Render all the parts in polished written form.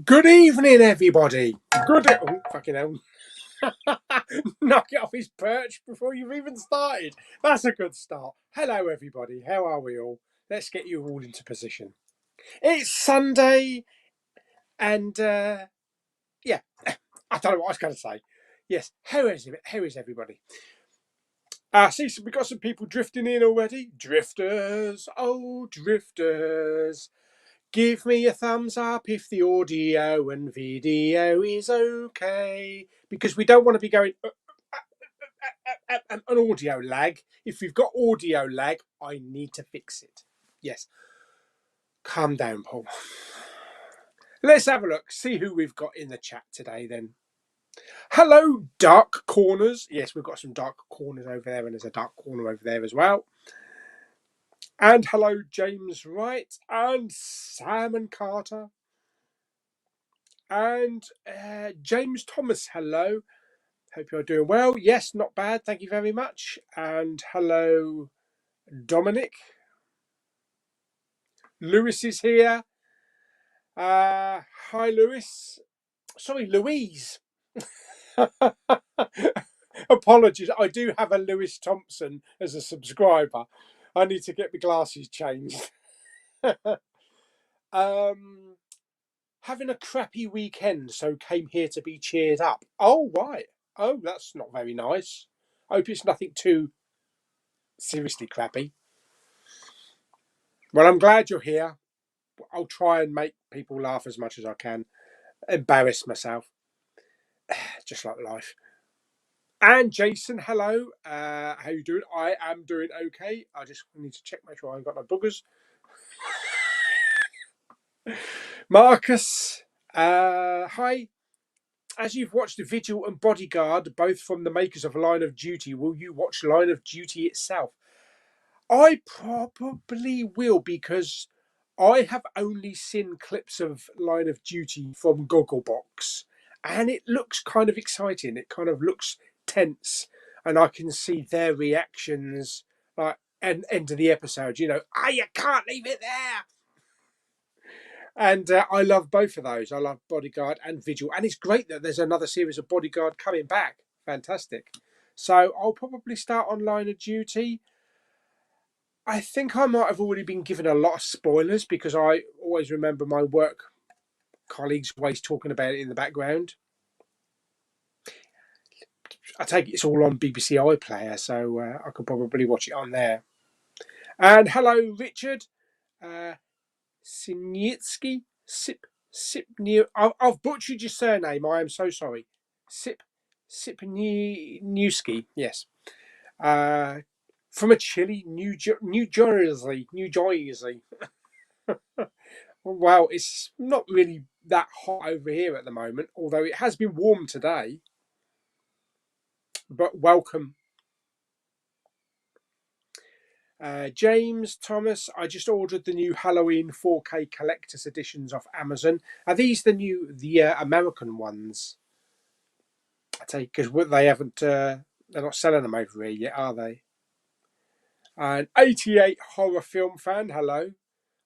Good evening, everybody. Oh, fucking hell. Knock it off his perch before you've even started. That's a good start. Hello, everybody. How are we all? Let's get you all into position. It's Sunday, and yeah, I don't know what I was going to say. Yes, how is it? How is everybody? See, so we got some people drifting in already. Drifters, oh, drifters. Give me a thumbs up if the audio and video is okay. Because we don't want to be going an audio lag. If we've got audio lag, I need to fix it. Yes. Calm down, Paul. Let's have a look. See who we've got in the chat today then. Hello, Dark Corners. Yes, we've got some dark corners over there, and there's a dark corner over there as well. And hello, James Wright and Sam and Carter. And James Thomas, hello. Hope you're doing well. Yes, not bad. Thank you very much. And hello, Dominic. Lewis is here. Hi, Lewis. Sorry, Louise. Apologies. I do have a Lewis Thompson as a subscriber. I need to get my glasses changed. Having a crappy weekend, so came here to be cheered up. Oh, right. Oh, that's not very nice. Hope it's nothing too seriously crappy. Well, I'm glad you're here. I'll try and make people laugh as much as I can. Embarrass myself. Just like life. And Jason, hello. How you doing? I am doing okay. I just need to check, make sure I ain't got no boogers. Marcus, hi. As you've watched Vigil and Bodyguard, both from the makers of Line of Duty, will you watch Line of Duty itself? I probably will, because I have only seen clips of Line of Duty from Gogglebox, and it looks kind of exciting. It kind of looks tense, and I can see their reactions, like end of the episode. You can't leave it there. And I love both of those. I love Bodyguard and Vigil. And it's great that there's another series of Bodyguard coming back. Fantastic. So I'll probably start on Line of Duty. I think I might have already been given a lot of spoilers, because I always remember my work colleagues always talking about it in the background. I take it's all on BBC iPlayer, so I could probably watch it on there. And hello, Richard. Sinitsky? I've butchered your surname. I am so sorry. Sipniewski. Yes. From a chilly New Jersey. Well, it's not really that hot over here at the moment, although it has been warm today. But welcome. James Thomas, I just ordered the new Halloween 4K collector's editions off Amazon. Are these the American ones? I take, because they haven't, they're not selling them over here yet, are they? An 88 horror film fan, hello.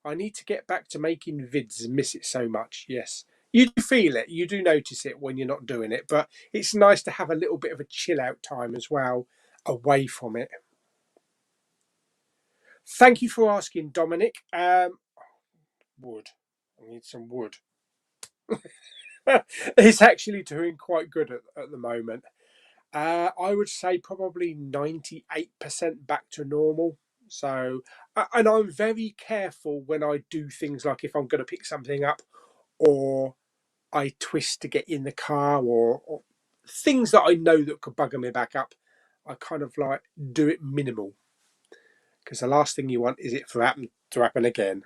I need to get back to making vids, miss it so much. Yes, you do feel it, you do notice it when you're not doing it, but it's nice to have a little bit of a chill out time as well, away from it. Thank you for asking, Dominic. Wood. I need some wood. It's actually doing quite good at the moment. I would say probably 98% back to normal. So, and I'm very careful when I do things, like if I'm going to pick something up, or I twist to get in the car, or things that I know that could bugger me back up. I kind of like do it minimal, because the last thing you want is it to happen again.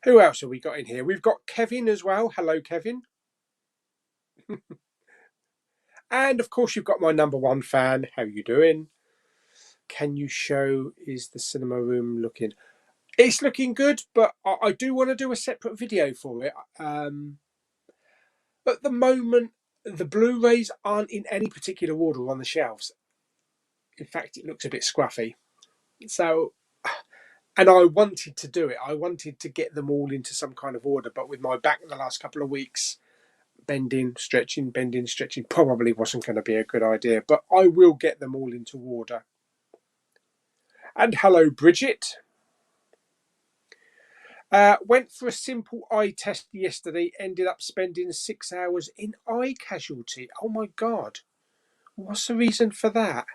Who else have we got in here? We've got Kevin as well. Hello, Kevin. And of course, you've got my number one fan. How you doing? Can you show, is the cinema room looking? It's looking good, but I do want to do a separate video for it. At the moment, the Blu-rays aren't in any particular order on the shelves. In fact, it looks a bit scruffy. So And I wanted to do it. I wanted to get them all into some kind of order, but with my back in the last couple of weeks, bending, stretching, probably wasn't going to be a good idea, but I will get them all into order. And hello, Bridget. Went for a simple eye test yesterday, ended up spending 6 hours in eye casualty. Oh my God. What's the reason for that?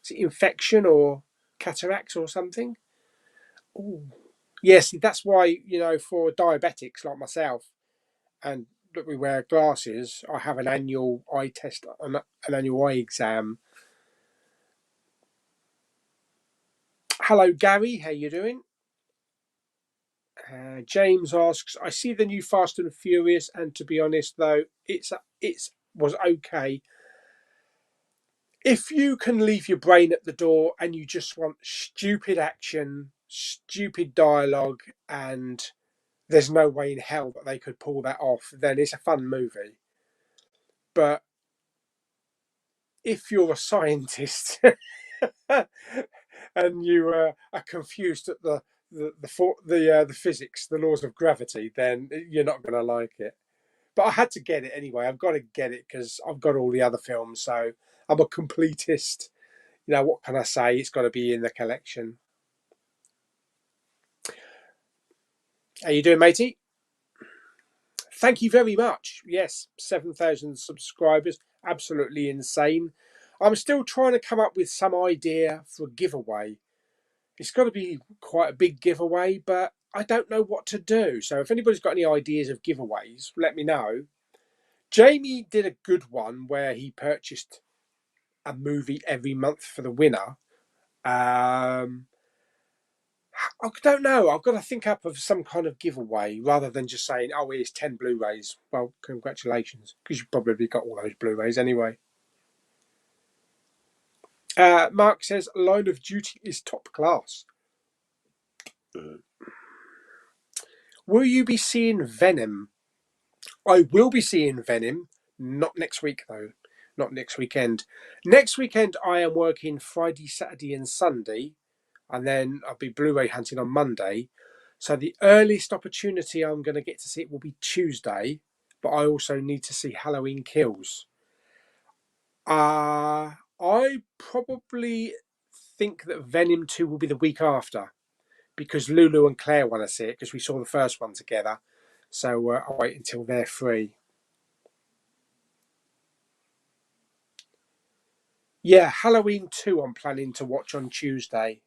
Is it infection or cataracts or something? Oh, yes, that's why, for diabetics like myself, and that we wear glasses, I have an annual eye test, an annual eye exam. Hello, Gary. How you doing? James asks, I see the new Fast and Furious, and to be honest, though, it was okay. If you can leave your brain at the door and you just want stupid action, stupid dialogue, and there's no way in hell that they could pull that off, then it's a fun movie. But if you're a scientist and you are confused at the physics, the laws of gravity, then you're not going to like it. But I had to get it anyway. I've got to get it because I've got all the other films, so I'm a completist. What can I say? It's got to be in the collection. How you doing, matey? Thank you very much. Yes, 7,000 subscribers. Absolutely insane. I'm still trying to come up with some idea for a giveaway. It's got to be quite a big giveaway, but I don't know what to do. So if anybody's got any ideas of giveaways, let me know. Jamie did a good one where he purchased a movie every month for the winner. I don't know. I've got to think up of some kind of giveaway rather than just saying, oh, here's 10 Blu-rays. Well, congratulations, because you've probably got all those Blu-rays anyway. Mark says, Line of Duty is top class. Will you be seeing Venom? I will be seeing Venom, not next week though, not next weekend. Next weekend I am working Friday, Saturday and Sunday, and then I'll be Blu-ray hunting on Monday. So the earliest opportunity I'm going to get to see it will be Tuesday, but I also need to see Halloween Kills. I probably think that Venom 2 will be the week after, because Lulu and Claire want to see it because we saw the first one together. So I'll wait until they're free. Yeah, Halloween 2 I'm planning to watch on Tuesday.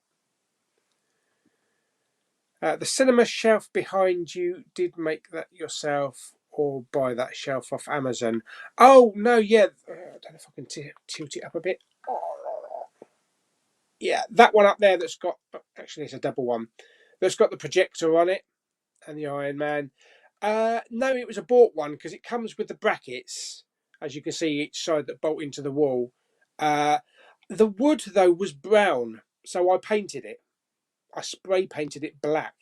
The cinema shelf behind you, did make that yourself or buy that shelf off Amazon? Oh, no, yeah. I don't know if I can tilt it up a bit. Yeah, that one up there that's got, actually it's a double one, that's got the projector on it and the Iron Man. No, it was a bought one because it comes with the brackets, as you can see, each side that bolt into the wall. The wood, though, was brown, so I painted it. I spray painted it black.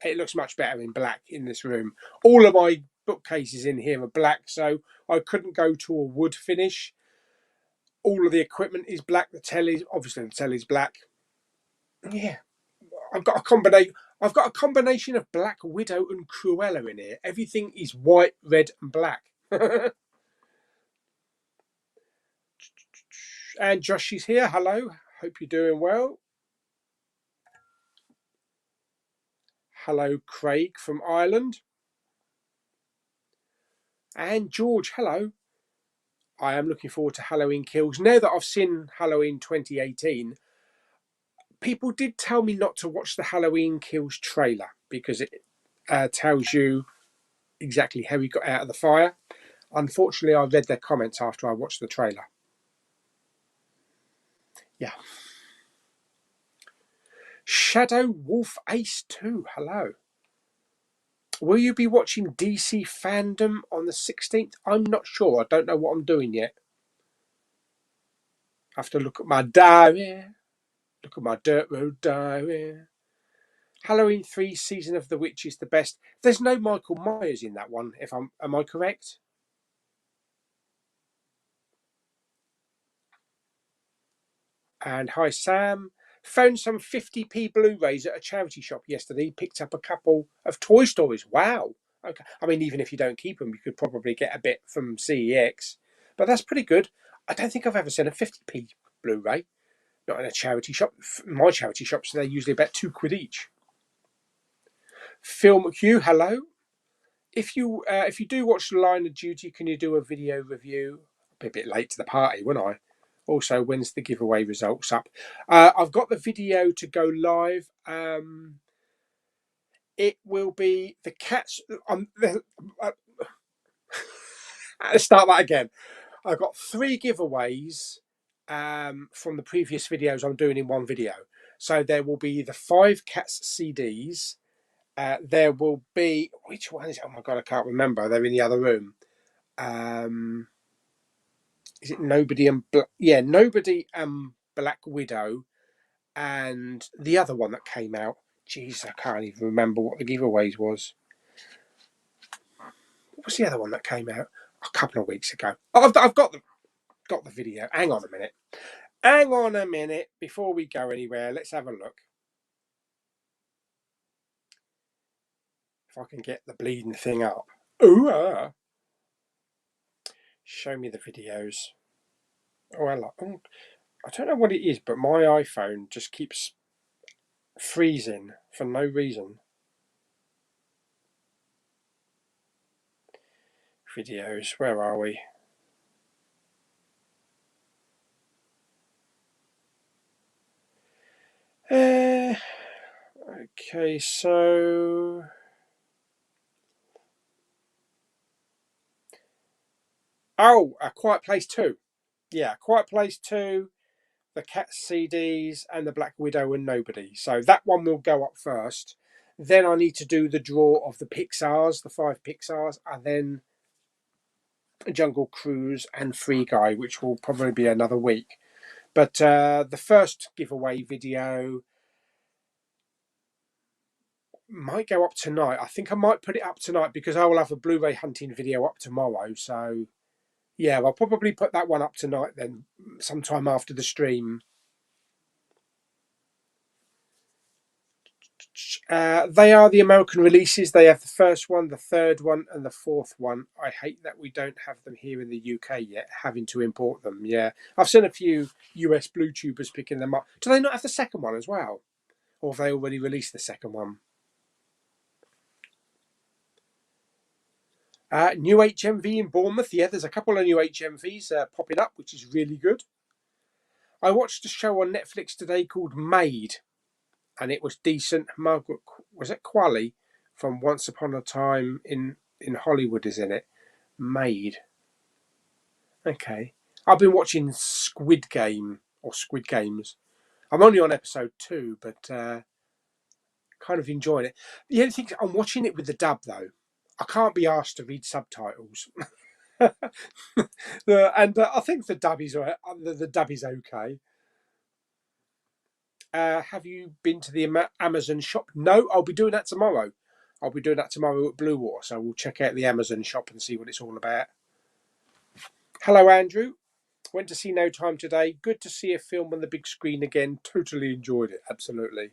It looks much better in black in this room. All of my bookcases in here are black, so I couldn't go to a wood finish. All of the equipment is black. Obviously the telly's black. Yeah, I've got a combination of Black Widow and Cruella in here. Everything is white, red, and black. And Josh is here. Hello. Hope you're doing well. Hello, Craig from Ireland. And George, hello. I am looking forward to Halloween Kills. Now that I've seen Halloween 2018, people did tell me not to watch the Halloween Kills trailer because it tells you exactly how he got out of the fire. Unfortunately, I read their comments after I watched the trailer. Yeah. Shadow Wolf Ace 2, hello. Will you be watching DC Fandom on the 16th? I'm not sure. I don't know what I'm doing yet. I have to look at my diary. Look at my dirt road diary. Halloween 3 Season of the Witch is the best. There's no Michael Myers in that one, am I correct? And hi, Sam. Found some 50p Blu-rays at a charity shop yesterday. Picked up a couple of Toy Stories. Wow. Okay. I mean, even if you don't keep them, you could probably get a bit from CEX. But that's pretty good. I don't think I've ever seen a 50p Blu-ray. Not in a charity shop. My charity shops, they're usually about £2 each. Film Q, hello. If you do watch The Line of Duty, can you do a video review? I'll be a bit late to the party, won't I? Also, when's the giveaway results up? I've got the video to go live. It will be the cats. Let's start that again. I've got 3 giveaways from the previous videos I'm doing in one video. So there will be the 5 cats CDs. There will be, which one is it? Oh my god, I can't remember. They're in the other room. Is it Nobody and Nobody and Black Widow, and the other one that came out. Jeez, I can't even remember what the giveaways was. What was the other one that came out a couple of weeks ago? Oh, I've got the video. Hang on a minute. Hang on a minute before we go anywhere. Let's have a look. If I can get the bleeding thing up. Ooh, show me the videos. Oh, hello. Oh, I don't know what it is, but my iPhone just keeps freezing for no reason. Videos, where are we? Okay, so A Quiet Place 2. Yeah, Quiet Place 2, the Cat CDs, and the Black Widow and Nobody. So that one will go up first. Then I need to do the draw of the Pixars, the 5 Pixars, and then Jungle Cruise and Free Guy, which will probably be another week. But the first giveaway video might go up tonight. I think I might put it up tonight because I will have a Blu-ray hunting video up tomorrow. So yeah, I'll probably put that one up tonight then, sometime after the stream. They are the American releases. They have the first one, the third one, and the fourth one. I hate that we don't have them here in the UK yet, having to import them. Yeah, I've seen a few US Blue Tubers picking them up. Do they not have the second one as well? Or have they already released the second one? New HMV in Bournemouth. Yeah, there's a couple of new HMVs popping up, which is really good. I watched a show on Netflix today called Maid, and it was decent. Margaret, was it Qualley from Once Upon a Time in Hollywood is in it. Maid. Okay. I've been watching Squid Game or Squid Games. I'm only on episode 2, but kind of enjoying it. The only thing, I'm watching it with the dub though. I can't be asked to read subtitles. And I think the dub is okay. Have you been to the Amazon shop? No, I'll be doing that tomorrow. I'll be doing that tomorrow at Blue Water, so we'll check out the Amazon shop and see what it's all about. Hello, Andrew. Went to see No Time today. Good to see a film on the big screen again. Totally enjoyed it. Absolutely.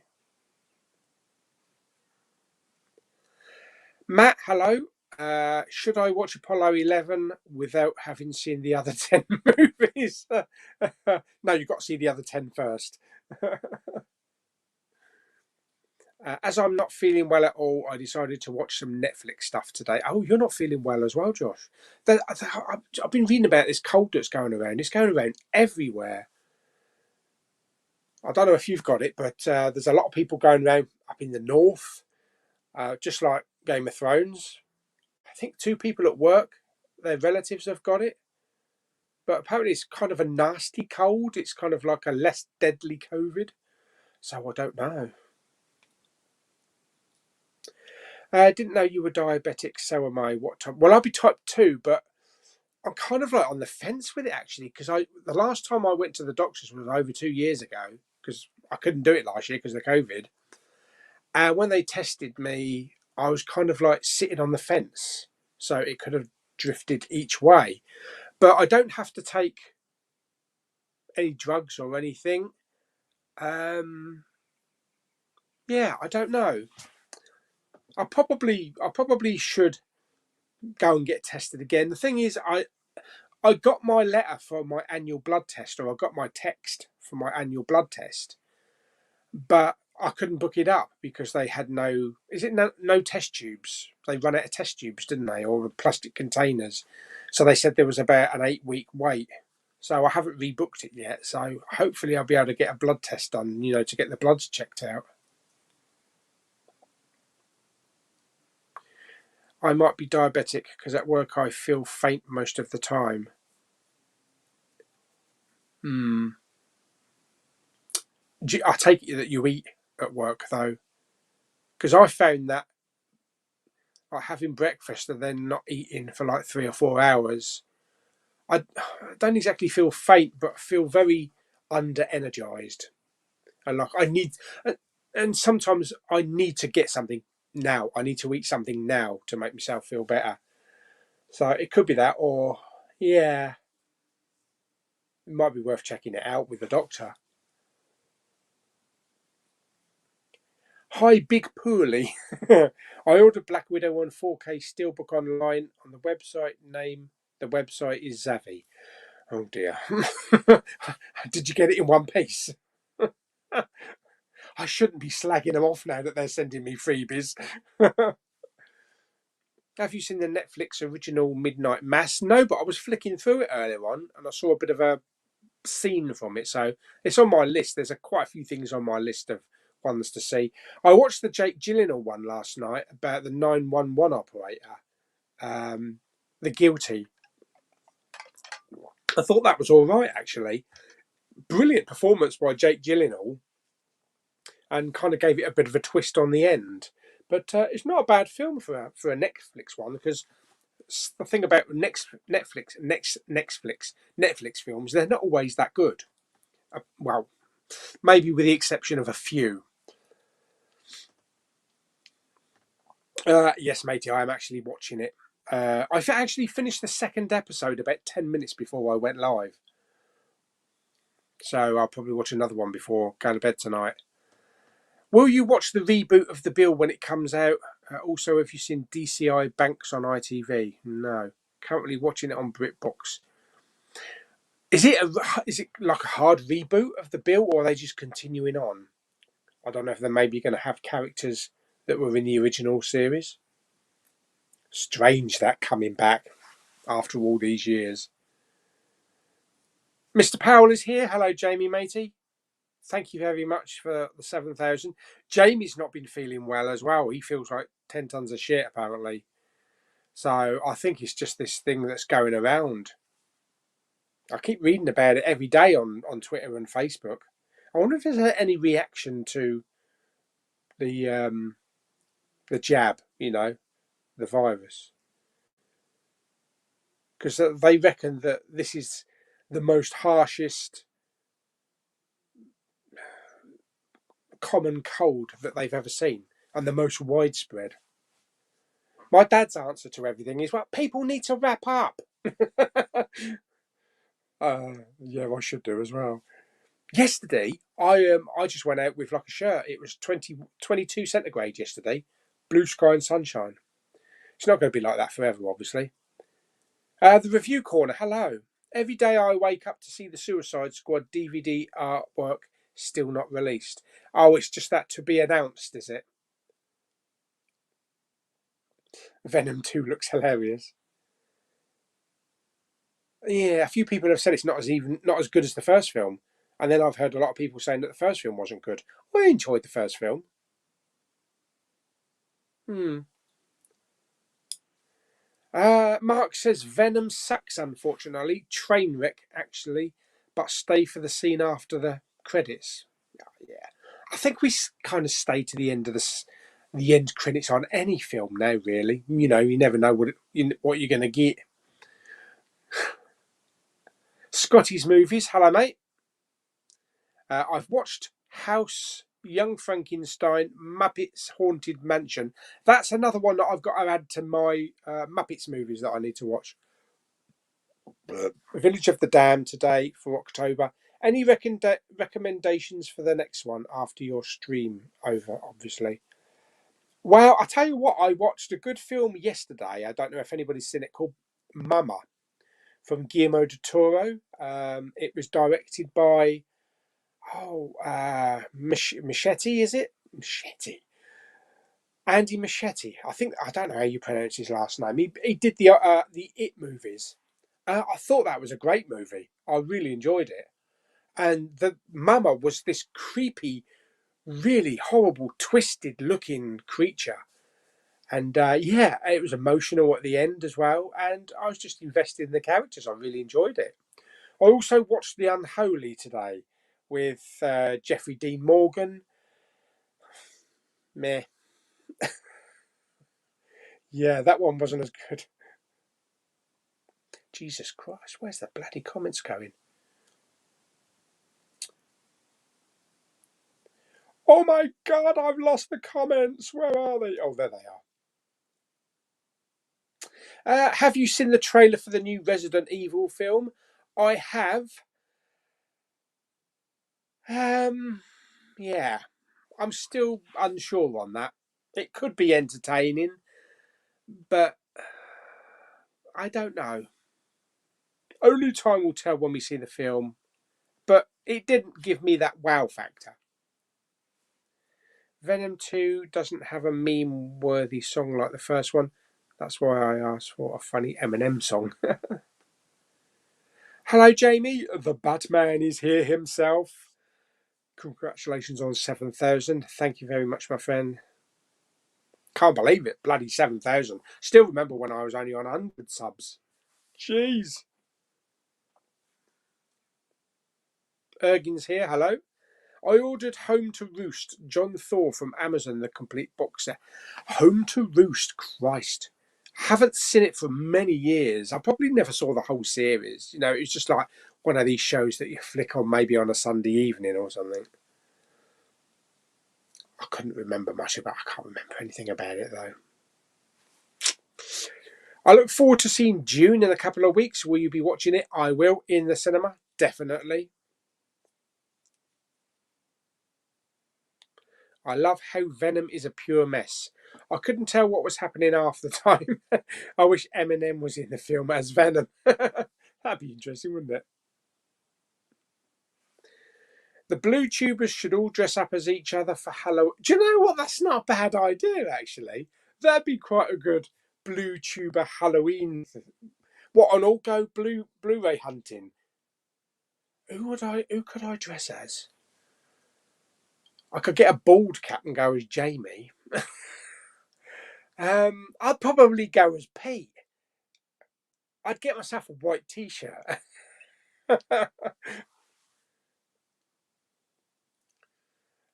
Matt, hello. Should I watch Apollo 11 without having seen the other 10 movies? No, you've got to see the other 10 first. As I'm not feeling well at all, I decided to watch some Netflix stuff today. Oh, you're not feeling well as well, Josh. I've been reading about this cold that's going around. It's going around everywhere. I don't know if you've got it, but there's a lot of people going around up in the north, just like Game of Thrones. I think 2 people at work, their relatives have got it. But apparently it's kind of a nasty cold. It's kind of like a less deadly COVID. So I don't know. I didn't know you were diabetic, so am I. What time? Well, I'll be type 2, but I'm kind of like on the fence with it actually, because the last time I went to the doctors was over 2 years ago, because I couldn't do it last year because of the COVID. And when they tested me, I was kind of like sitting on the fence, so it could have drifted each way. But I don't have to take any drugs or anything. Yeah, I don't know. I probably should go and get tested again. The thing is, I got my letter for my annual blood test, or I got my text for my annual blood test, but I couldn't book it up because they had no test tubes. They run out of test tubes, didn't they, or plastic containers? So they said there was about an 8-week wait. So I haven't rebooked it yet. So hopefully I'll be able to get a blood test done, to get the bloods checked out. I might be diabetic because at work I feel faint most of the time. I take it that you eat at work though, because I found that having breakfast and then not eating for like 3 or 4 hours, I don't exactly feel faint, but feel very under energized, and like I need, and sometimes I need to get something now. I need to eat something now to make myself feel better. So it could be that, or yeah, it might be worth checking it out with the doctor. Hi, Big Pauly. I ordered Black Widow on 4K Steelbook online on the website name. The website is Zavi. Oh dear. Did you get it in one piece? I shouldn't be slagging them off now that they're sending me freebies. Have you seen the Netflix original Midnight Mass? No, but I was flicking through it earlier on and I saw a bit of a scene from it. So it's on my list. There's quite a few things on my list of ones to see. I watched the Jake Gyllenhaal one last night about the 911 operator, the guilty. I thought that was all right, actually. Brilliant performance by Jake Gyllenhaal, and kind of gave it a bit of a twist on the end. But it's not a bad film for a Netflix one, because the thing about Netflix films, they're not always that good. Well, maybe with the exception of a few. Yes, matey, I am actually watching it. I actually finished the second episode about 10 minutes before I went live. So I'll probably watch another one before going to bed tonight. Will you watch the reboot of The Bill when it comes out? Also, have you seen DCI Banks on ITV? No. Currently watching it on BritBox. Is it like a hard reboot of The Bill, or are they just continuing on? I don't know if they're maybe going to have characters that were in the original series. Strange that coming back after all these years. Mr. Powell is here. Hello, Jamie, matey. Thank you very much for the 7,000. Jamie's not been feeling well as well. He feels like 10 tons of shit, apparently. So I think it's just this thing that's going around. I keep reading about it every day on Twitter and Facebook. I wonder if there's any reaction to the jab, the virus. Because they reckon that this is the most harshest common cold that they've ever seen, and the most widespread. My dad's answer to everything is, well, people need to wrap up. Yeah, I should do as well. Yesterday, I just went out with like a shirt. It was 22 centigrade yesterday. Blue sky and sunshine. It's not going to be like that forever, obviously. The review corner, hello. Every day I wake up to see the Suicide Squad DVD artwork still not released. Oh, it's just that to be announced, is it? Venom 2 looks hilarious. Yeah, a few people have said it's not as good as the first film, and then I've heard a lot of people saying that the first film wasn't good. I enjoyed the first film. Mark says Venom sucks, unfortunately. Trainwreck, actually, but stay for the scene after the credits. Yeah, I think we kind of stay to the end of the end credits on any film now. Really, you never know what you're going to get. Scotty's movies. Hello, mate. I've watched House, Young Frankenstein, Muppets Haunted Mansion. That's another one that I've got to add to my Muppets movies that I need to watch. Village of the Damned today for October, Any recommendations for the next one after your stream over, obviously? Well, I tell you what, I watched a good film yesterday. I don't know if anybody's seen it, called Mama from Guillermo del Toro. It was directed by Machete, is it? Machete. Andy Machete. I don't know how you pronounce his last name. He did the It movies. I thought that was a great movie. I really enjoyed it. And the Mama was this creepy, really horrible, twisted looking creature. And yeah, it was emotional at the end as well. And I was just invested in the characters. I really enjoyed it. I also watched The Unholy today with Jeffrey Dean Morgan. Meh. Yeah, that one wasn't as good. Jesus Christ, where's the bloody comments going? Oh my God, I've lost the comments. Where are they? Oh, there they are. Have you seen the trailer for the new Resident Evil film? I have. Yeah, I'm still unsure on that. It could be entertaining, but I don't know. Only time will tell when we see the film. But it didn't give me that wow factor. Venom 2 doesn't have a meme-worthy song like the first one. That's why I asked for a funny Eminem song. Hello, Jamie. The Batman is here himself. Congratulations on 7,000. Thank you very much, my friend. Can't believe it. Bloody 7,000. Still remember when I was only on 100 subs. Jeez. Ergin's here. Hello. I ordered Home to Roost, John Thor from Amazon, the complete box set. Home to Roost, Christ. Haven't seen it for many years. I probably never saw the whole series. You know, it's just like one of these shows that you flick on maybe on a Sunday evening or something. I couldn't remember much about it. I can't remember anything about it, though. I look forward to seeing Dune in a couple of weeks. Will you be watching it? I will, in the cinema, definitely. I love how Venom is a pure mess. I couldn't tell what was happening half the time. I wish Eminem was in the film as Venom. That'd be interesting, wouldn't it? The Blue Tubers should all dress up as each other for Halloween. Do you know what? That's not a bad idea, actually. That'd be quite a good Blue Tuber Halloween. What, on all go Blu-ray hunting? Who could I dress as? I could get a bald cap and go as Jamie. I'd probably go as Pete. I'd get myself a white t-shirt.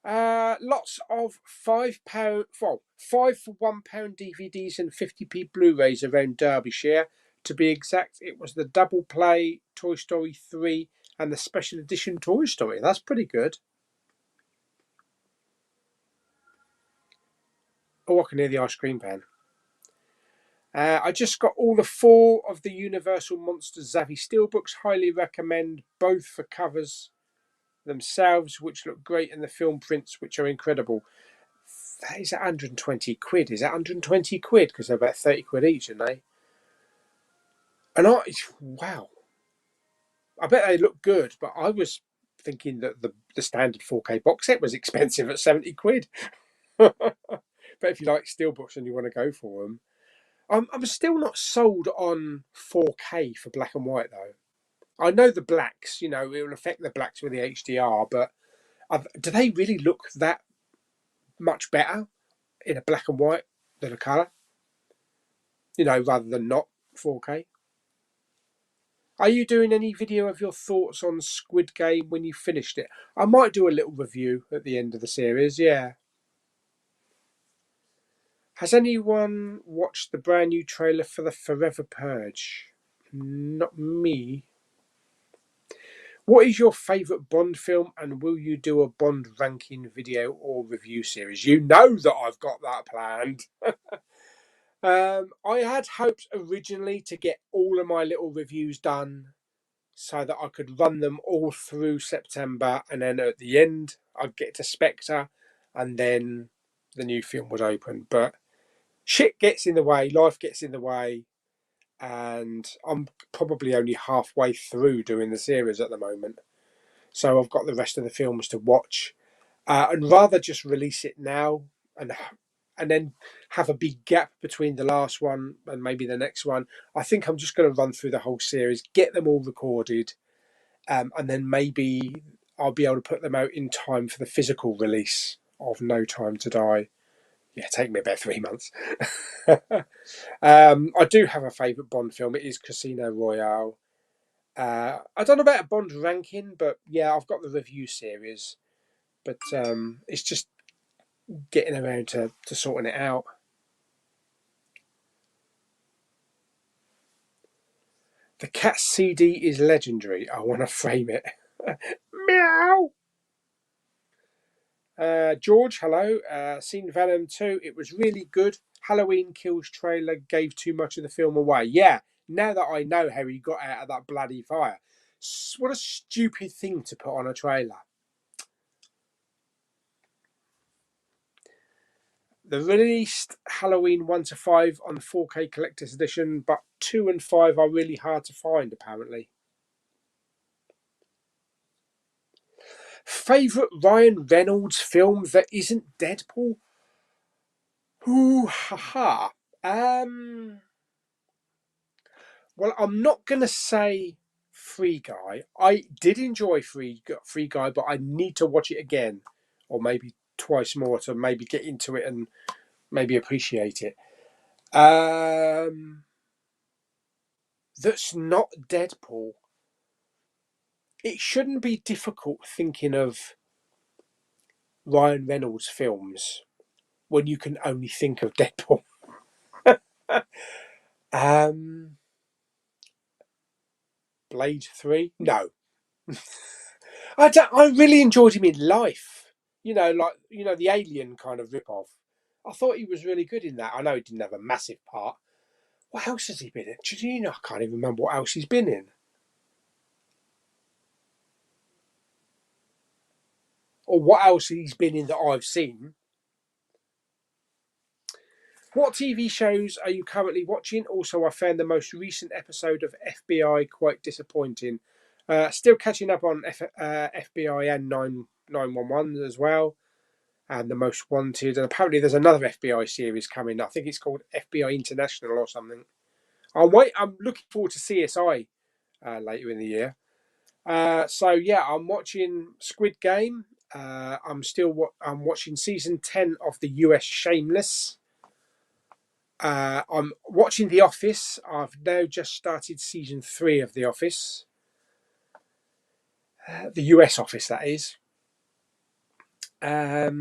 Lots of £5, well, 5 for £1 DVDs and 50p Blu-rays around Derbyshire. To be exact, it was the double play Toy Story 3 and the special edition Toy Story. That's pretty good. Oh, I can hear the ice cream pan. I just got all the 4 of the Universal Monsters Zavvi Steelbooks. Highly recommend both for covers themselves, which look great, and the film prints, which are incredible. That is 120 quid. Is that 120 quid? Because they're about 30 quid each, aren't they? And wow. I bet they look good, but I was thinking that the standard 4K box set was expensive at 70 quid. But if you like steelbooks and you want to go for them, I'm still not sold on 4K for black and white, though. I know the blacks, it will affect the blacks with the HDR, but do they really look that much better in a black and white than a colour? Rather than not 4K. Are you doing any video of your thoughts on Squid Game when you finished it? I might do a little review at the end of the series, yeah. Has anyone watched the brand new trailer for the Forever Purge? Not me. What is your favourite Bond film, and will you do a Bond ranking video or review series? You know that I've got that planned. I had hopes originally to get all of my little reviews done so that I could run them all through September, and then at the end I'd get to Spectre, and then the new film would open. But shit gets in the way, life gets in the way, and I'm probably only halfway through doing the series at the moment. So I've got the rest of the films to watch, and rather just release it now and then have a big gap between the last one and maybe the next one. I think I'm just going to run through the whole series, get them all recorded, and then maybe I'll be able to put them out in time for the physical release of No Time to Die. Yeah, take me about 3 months. I do have a favourite Bond film. It is Casino Royale. I don't know about a Bond ranking, but yeah, I've got the review series. But it's just getting around to sorting it out. The cat CD is legendary. I want to frame it. Meow. George, hello. Seen Venom 2. It was really good. Halloween Kills trailer gave too much of the film away. Yeah, now that I know how he got out of that bloody fire. What a stupid thing to put on a trailer. They released Halloween 1 to 5 on the 4K Collector's Edition, but 2 and 5 are really hard to find, apparently. Favourite Ryan Reynolds film that isn't Deadpool? Ooh, haha. Well, I'm not going to say Free Guy. I did enjoy Free Guy, but I need to watch it again, or maybe twice more to maybe get into it and maybe appreciate it. That's not Deadpool. It shouldn't be difficult thinking of Ryan Reynolds films when you can only think of Deadpool. Blade 3? No. I really enjoyed him in Life. The Alien kind of rip-off. I thought he was really good in that. I know he didn't have a massive part. What else has he been in? Do you know? I can't even remember what else he's been in. Or what else he's been in that I've seen. What TV shows are you currently watching? Also, I found the most recent episode of FBI quite disappointing. Still catching up on FBI and 911 as well, and The Most Wanted. And apparently, there's another FBI series coming. I think it's called FBI International or something. I'm looking forward to CSI later in the year. So yeah, I'm watching Squid Game. I'm watching season 10 of the US Shameless. I'm watching The Office. I've now just started season 3 of The Office. The US Office, that is. They're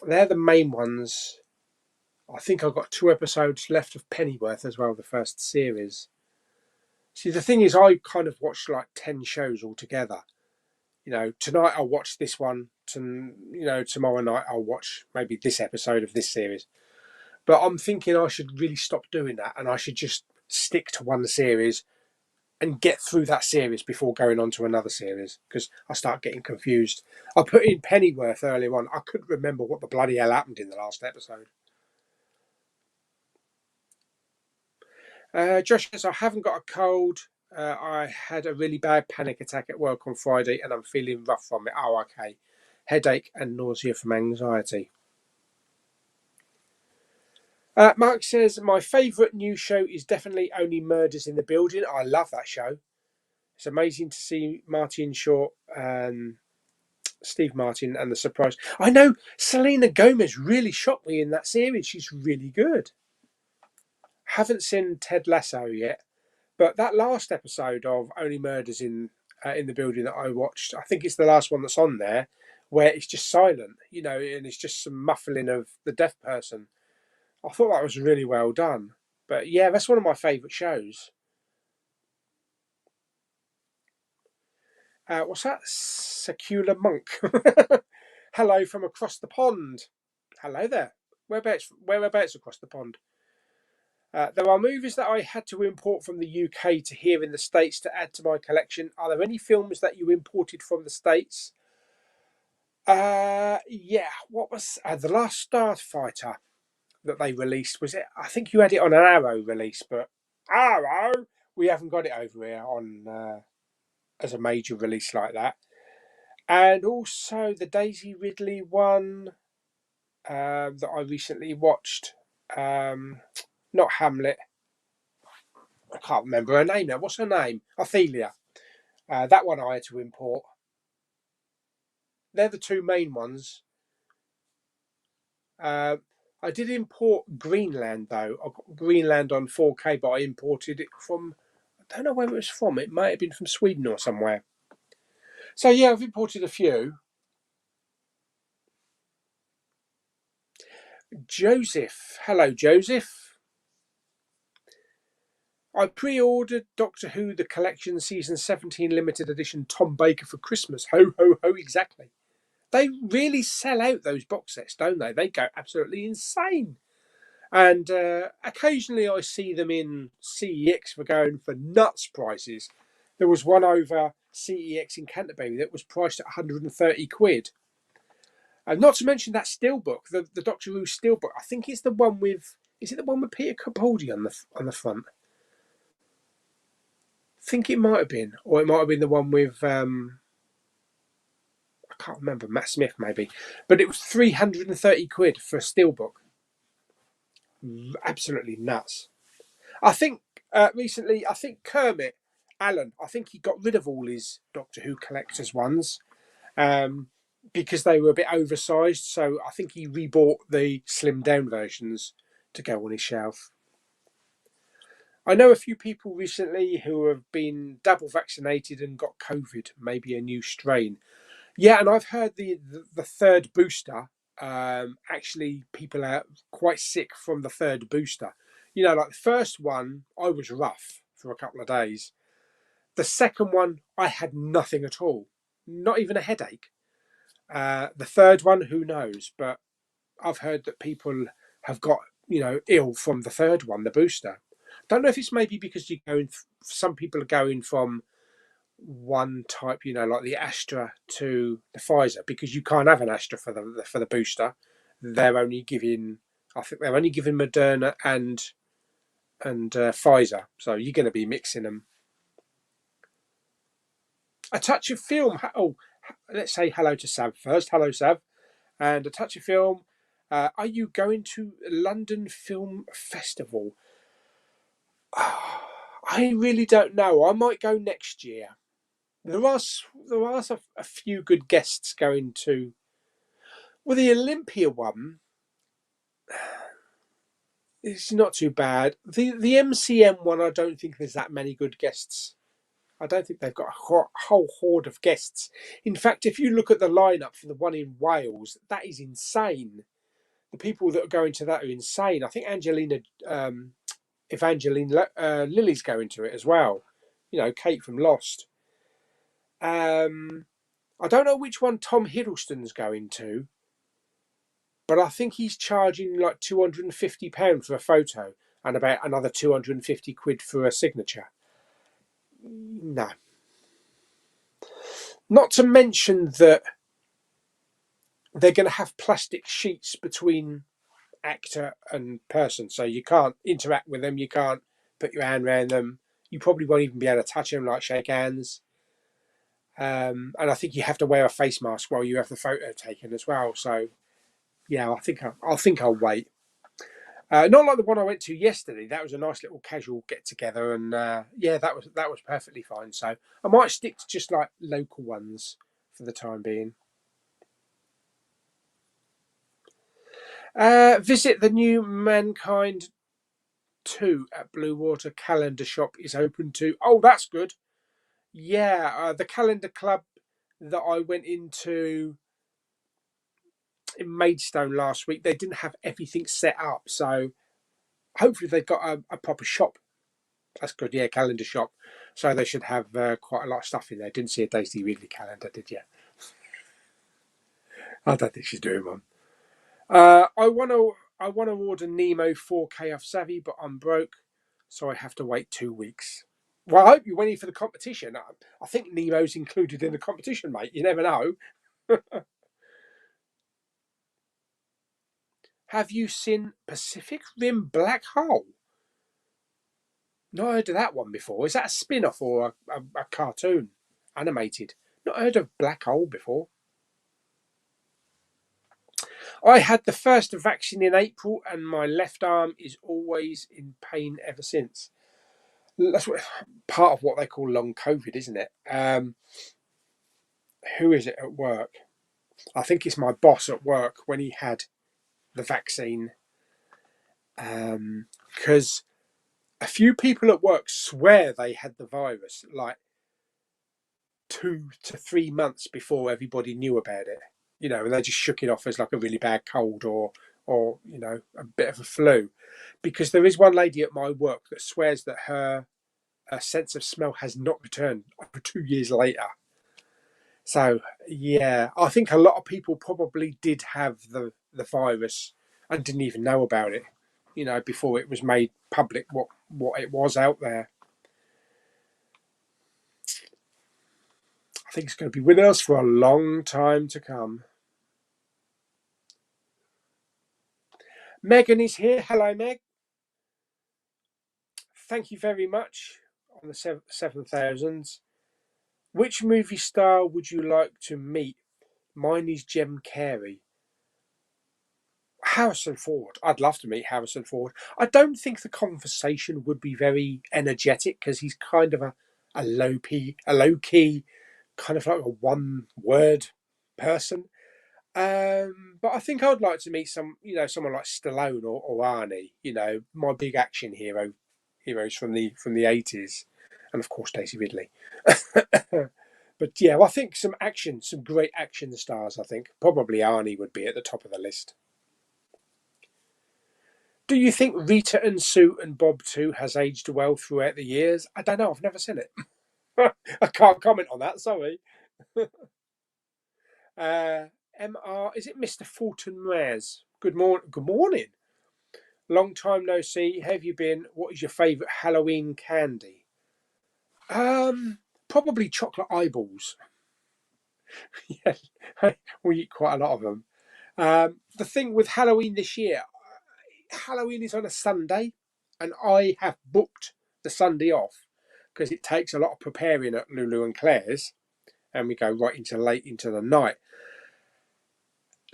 the main ones. I think I've got 2 episodes left of Pennyworth as well, the first series. See, the thing is, I kind of watched like 10 shows altogether. Tonight I'll watch this one. Tomorrow night I'll watch maybe this episode of this series. But I'm thinking I should really stop doing that, and I should just stick to one series and get through that series before going on to another series, because I start getting confused. I put in Pennyworth earlier on. I couldn't remember what the bloody hell happened in the last episode. Josh says, I haven't got a cold. I had a really bad panic attack at work on Friday and I'm feeling rough from it. Oh, okay. Headache and nausea from anxiety. Mark says, my favourite new show is definitely Only Murders in the Building. I love that show. It's amazing to see Martin Short and Steve Martin and the surprise. I know Selena Gomez really shocked me in that series. She's really good. Haven't seen Ted Lasso yet, but that last episode of Only Murders in the Building that I watched, I think it's the last one that's on there, where it's just silent, and it's just some muffling of the deaf person. I thought that was really well done. But yeah, that's one of my favourite shows. What's that? Secular Monk. Hello from across the pond. Hello there. Whereabouts across the pond? There are movies that I had to import from the UK to here in the States to add to my collection. Are there any films that you imported from the States? Yeah. What was the last Starfighter that they released? Was it? I think you had it on an Arrow release, but Arrow, we haven't got it over here on as a major release like that. And also the Daisy Ridley one that I recently watched. Not Hamlet. I can't remember her name now. What's her name? Ophelia. That one I had to import. They're the two main ones. I did import Greenland though. I got Greenland on 4K, but I imported it from, I don't know where it was from. It might have been from Sweden or somewhere. So yeah, I've imported a few. Joseph. Hello, Joseph. I pre-ordered Doctor Who The Collection Season 17 Limited Edition Tom Baker for Christmas. Ho, ho, ho, exactly. They really sell out those box sets, don't they? They go absolutely insane. And occasionally I see them in CEX for going for nuts prices. There was one over CEX in Canterbury that was priced at 130 quid. And not to mention that steelbook, the Doctor Who steelbook. I think it's the one with, is it the one with Peter Capaldi on the front? I think it might have been, or it might have been the one with I can't remember, Matt Smith maybe, but it was 330 quid for a steelbook. Absolutely nuts. I think recently, I think Kermit Allen, I think he got rid of all his Doctor Who collector's ones because they were a bit oversized. So I think he rebought the slimmed down versions to go on his shelf. I know a few people recently who have been double vaccinated and got COVID, maybe a new strain. Yeah, and I've heard the third booster. Actually, people are quite sick from the third booster. You know, like the first one, I was rough for a couple of days. The second one, I had nothing at all, not even a headache. The third one, who knows? But I've heard that people have got, ill from the third one, the booster. Don't know if it's maybe because you're going. Some people are going from one type, like the Astra to the Pfizer, because you can't have an Astra for the booster. They're only giving, I think they're only giving Moderna and Pfizer, so you're going to be mixing them. A touch of film. Oh, let's say hello to Sav first. Hello, Sav, and a touch of film. Are you going to London Film Festival? I really don't know. I might go next year. There are a few good guests going to. Well, the Olympia one is not too bad. The MCM one, I don't think there's that many good guests. I don't think they've got a whole horde of guests. In fact, if you look at the lineup for the one in Wales, that is insane. The people that are going to that are insane. I think Evangeline Lilly's going to it as well. Kate from Lost. I don't know which one Tom Hiddleston's going to, but I think he's charging like £250 for a photo and about another 250 quid for a signature. No. Not to mention that they're going to have plastic sheets between actor and person, so you can't interact with them, you can't put your hand around them, you probably won't even be able to touch them, like shake hands. And I think you have to wear a face mask while you have the photo taken as well. So, yeah, I think I'll wait. Not like the one I went to yesterday. That was a nice little casual get together, and yeah, that was perfectly fine. So I might stick to just like local ones for the time being. Visit the new Mankind 2 at Blue Water Calendar Shop is open to. Oh, that's good. Yeah, the calendar club that I went into in Maidstone last week, they didn't have everything set up, so hopefully they've got a proper shop. That's good. Yeah, calendar shop. So they should have quite a lot of stuff in there. Didn't see a Daisy Ridley calendar, did you? I don't think she's doing one. I want to. I want to order Nemo 4K off Savvy, but I'm broke, so I have to wait 2 weeks. Well, I hope you're waiting for the competition. I think Nemo's included in the competition, mate. You never know. Have you seen Pacific Rim Black Hole? Not heard of that one before. Is that a spin-off or a cartoon? Animated? Not heard of Black Hole before. I had the first vaccine in April and my left arm is always in pain ever since. That's part of what they call long COVID, isn't it? Who is it at work? I think it's my boss at work when he had the vaccine. Because a few people at work swear they had the virus like 2 to 3 months before everybody knew about it. You know, and they just shook it off as like a really bad cold or you know, a bit of a flu. Because there is one lady at my work that swears that her sense of smell has not returned over 2 years later. So yeah, I think a lot of people probably did have the virus and didn't even know about it, you know, before it was made public what it was out there. I think it's going to be with us for a long time to come. Megan is here. Hello, Meg. Thank you very much on the 7,000s. Which movie star would you like to meet? Mine is Jim Carrey. Harrison Ford. I'd love to meet Harrison Ford. I don't think the conversation would be very energetic because he's kind of a low key, kind of like a one word person. But I think I'd like to meet someone like Stallone or Arnie. You know, my big action heroes from the 80s, and of course Daisy Ridley. But yeah, well, I think some great action stars. I think probably Arnie would be at the top of the list. Do you think Rita and Sue and Bob 2 has aged well throughout the years? I don't know. I've never seen it. I can't comment on that. Sorry. MR, is it Mr. Fulton Rares? Good morning. Good morning. Long time no see. Have you been? What is your favourite Halloween candy? Probably chocolate eyeballs. Yeah, we eat quite a lot of them. The thing with Halloween this year, Halloween is on a Sunday, and I have booked the Sunday off because it takes a lot of preparing at Lulu and Claire's, and we go right into late into the night.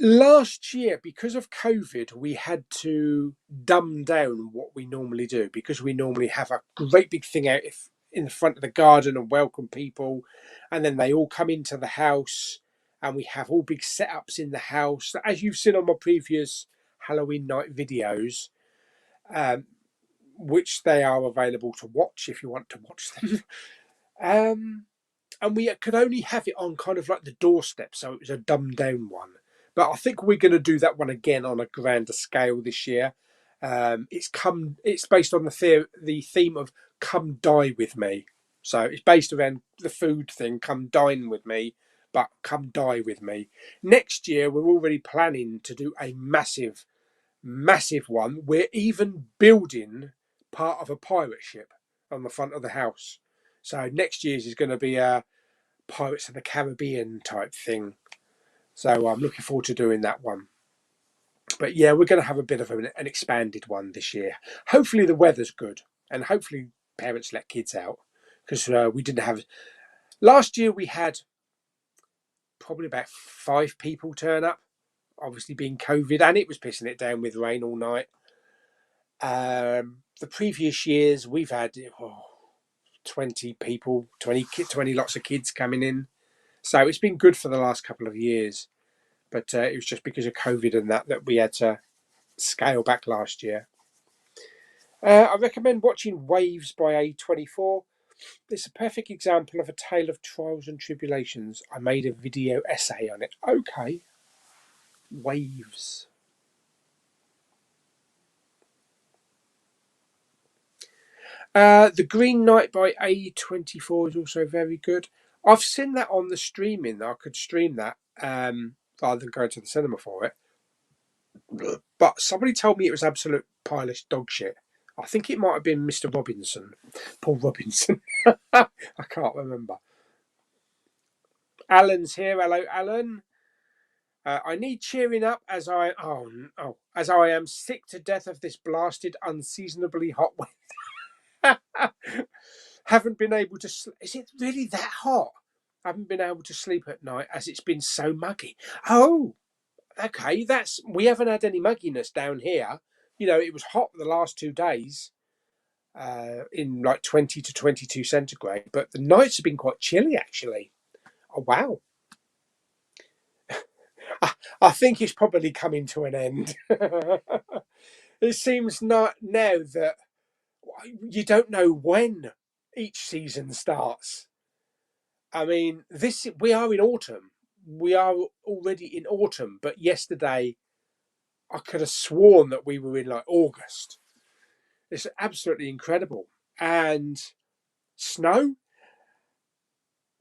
Last year, because of COVID, we had to dumb down what we normally do because we normally have a great big thing out in the front of the garden and welcome people, and then they all come into the house, and we have all big setups in the house. As you've seen on my previous Halloween night videos, which they are available to watch if you want to watch them. And we could only have it on kind of like the doorstep, so it was a dumbed down one. But I think we're going to do that one again on a grander scale this year. It's based on the theme of "Come Die with Me," so it's based around the food thing. Come dine with me, but come die with me. Next year, we're already planning to do a massive one. We're even building part of a pirate ship on the front of the house. So next year's is going to be a Pirates of the Caribbean type thing. So I'm looking forward to doing that one. But yeah, we're going to have a bit of an expanded one this year. Hopefully the weather's good, and hopefully parents let kids out, because we didn't have. Last year we had probably about 5 people turn up, obviously being COVID, and it was pissing it down with rain all night. The previous years we've had 20 people, 20 lots of kids coming in. So it's been good for the last couple of years. But it was just because of COVID and that we had to scale back last year. I recommend watching Waves by A24. It's a perfect example of a tale of trials and tribulations. I made a video essay on it. Okay. Waves. The Green Knight by A24 is also very good. I've seen that on the streaming. I could stream that rather than going to the cinema for it. But somebody told me it was absolute pile-ish dog shit. I think it might have been Mr. Robinson, Paul Robinson. I can't remember. Alan's here. Hello, Alan. I need cheering up as I as I am sick to death of this blasted, unseasonably hot weather. Haven't been able to. Is it really that hot? Haven't been able to sleep at night as it's been so muggy. Oh, okay. We haven't had any mugginess down here. You know, it was hot the last 2 days, in like 20 to 22 centigrade, but the nights have been quite chilly actually. Oh wow. I think it's probably coming to an end. It seems not now that you don't know when each season starts. I mean, we are in autumn. We are already in autumn, but yesterday I could have sworn that we were in like August. It's absolutely incredible. And snow?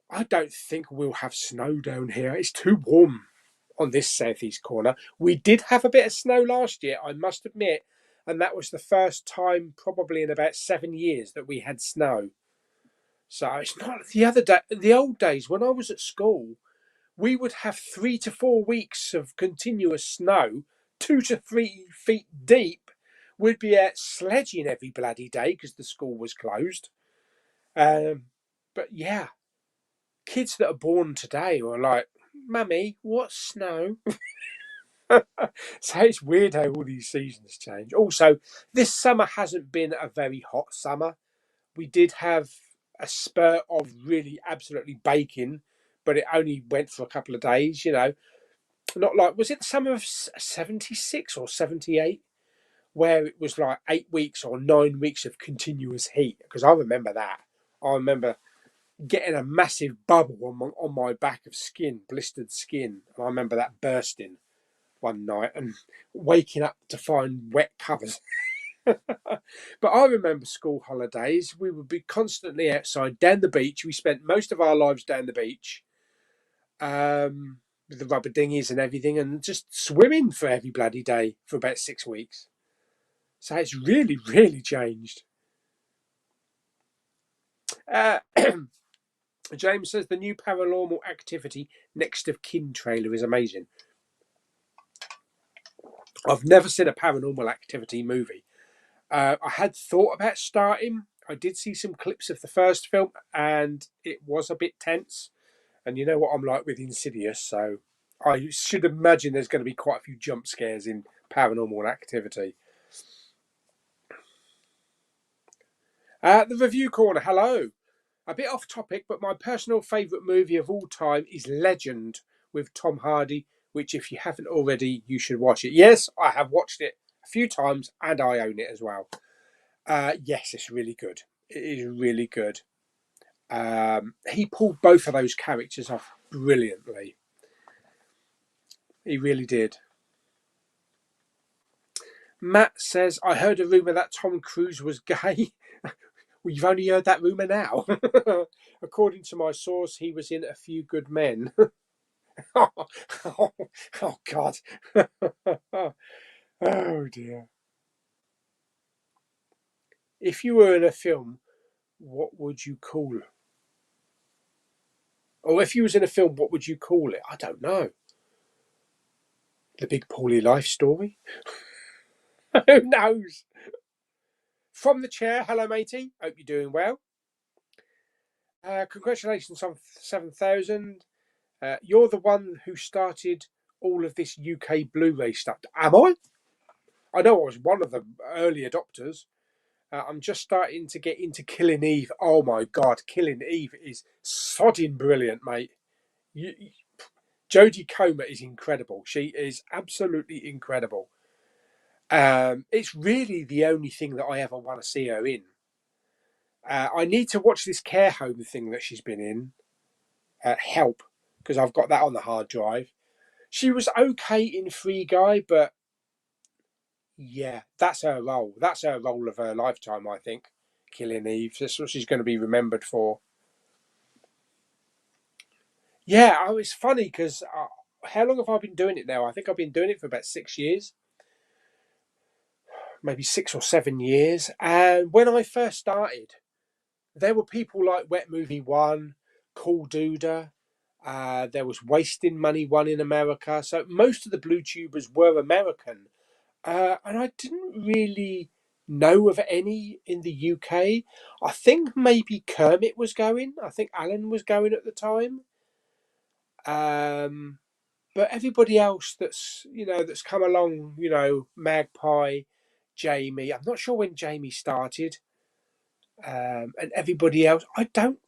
I don't think we'll have snow down here. It's too warm on this southeast corner. We did have a bit of snow last year, I must admit, and that was the first time probably in about 7 years that we had snow. So it's not the old days when I was at school, we would have 3 to 4 weeks of continuous snow, 2 to 3 feet deep. We'd be out sledging every bloody day because the school was closed. But yeah, kids that are born today are like, Mummy, what's snow? So it's weird how all these seasons change. Also, this summer hasn't been a very hot summer. We did have a spurt of really absolutely baking, but it only went for a couple of days, you know. Not like, was it the summer of 76 or 78? Where it was like 8 weeks or 9 weeks of continuous heat? Because I remember that. I remember getting a massive bubble on my back of skin, blistered skin. And I remember that bursting one night and waking up to find wet covers. But I remember school holidays. We would be constantly outside, down the beach. We spent most of our lives down the beach, with the rubber dinghies and everything, and just swimming for every bloody day for about 6 weeks. So it's really, really changed. Uh, James says the new Paranormal Activity Next of Kin trailer is amazing. I've never seen a Paranormal Activity movie. I had thought about starting. I did see some clips of the first film, and it was a bit tense. And you know what I'm like with Insidious, so I should imagine there's going to be quite a few jump scares in Paranormal Activity. The review corner, hello. A bit off topic, but my personal favourite movie of all time is Legend with Tom Hardy, which if you haven't already, you should watch it. Yes, I have watched it a few times and I own it as well. Yes, it's really good. It is really good. He pulled both of those characters off brilliantly. He really did. Matt says, I heard a rumour that Tom Cruise was gay. Well, you've only heard that rumour now. According to my source, he was in A Few Good Men. Oh, God. Oh, dear. If you were in a film, what would you call it? Or if you was in a film, what would you call it? I don't know. The Big Pauly life story? Who knows? From the chair, hello, matey. Hope you're doing well. Congratulations on 7,000. You're the one who started all of this UK Blu-ray stuff. Am I? I know I was one of the early adopters. I'm just starting to get into Killing Eve. Oh my God, Killing Eve is sodding brilliant, mate. Jodie Comer is incredible. She is absolutely incredible. It's really the only thing that I ever want to see her in. I need to watch this care home thing that she's been in, Help, because I've got that on the hard drive. She was okay in Free Guy, but yeah, that's her role. That's her role of her lifetime, I think. Killing Eve. That's what she's going to be remembered for. Yeah, it's funny because how long have I been doing it now? I think I've been doing it for about 6 years. maybe 6 or 7 years. And when I first started, there were people like Wet Movie One, Cool Duda. There was Wasting Money One in America. So most of the Blue Tubers were American. And I didn't really know of any in the UK. I think maybe Kermit was going. I think Alan was going at the time. But everybody else that's come along, Magpie, Jamie. I'm not sure when Jamie started. And everybody else, I don't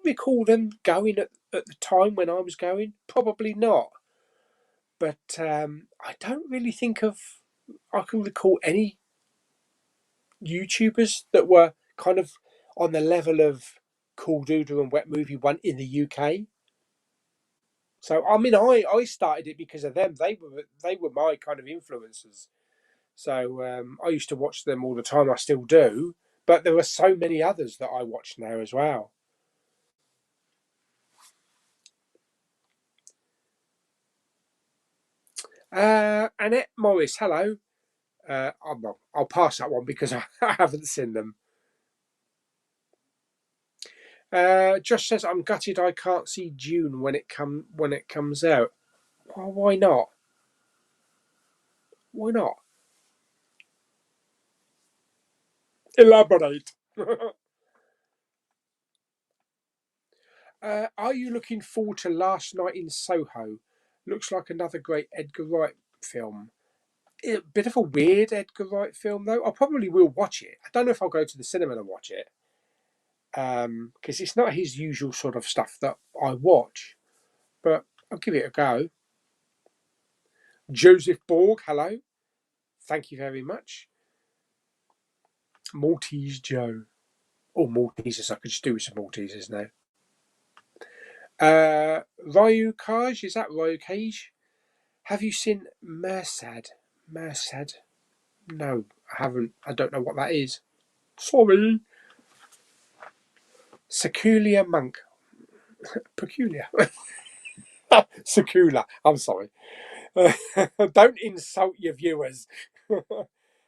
recall them going at the time when I was going. Probably not. But I don't really I can recall any YouTubers that were kind of on the level of Cool Doodle and Wet Movie One in the UK. So I mean, I started it because of them. They were my kind of influencers. So I used to watch them all the time. I still do, but there are so many others that I watch now as well. Annette Morris, hello. I'll pass that one because I haven't seen them. Josh says I'm gutted I can't see June when it comes out. Well, why not? Why not? Elaborate. Are you looking forward to Last Night in Soho? Looks like another great Edgar Wright film. A bit of a weird Edgar Wright film, though. I probably will watch it. I don't know if I'll go to the cinema and watch it, because it's not his usual sort of stuff that I watch. But I'll give it a go. Joseph Borg, hello. Thank you very much. Maltese Joe. Or Maltesers. I could just do with some Maltesers now. Ryu Kaj, is that Ryu Cage? Have you seen Mersad? Mersad? No, I haven't. I don't know what that is. Sorry. Secular Monk. Peculiar. Secular. I'm sorry. Don't insult your viewers.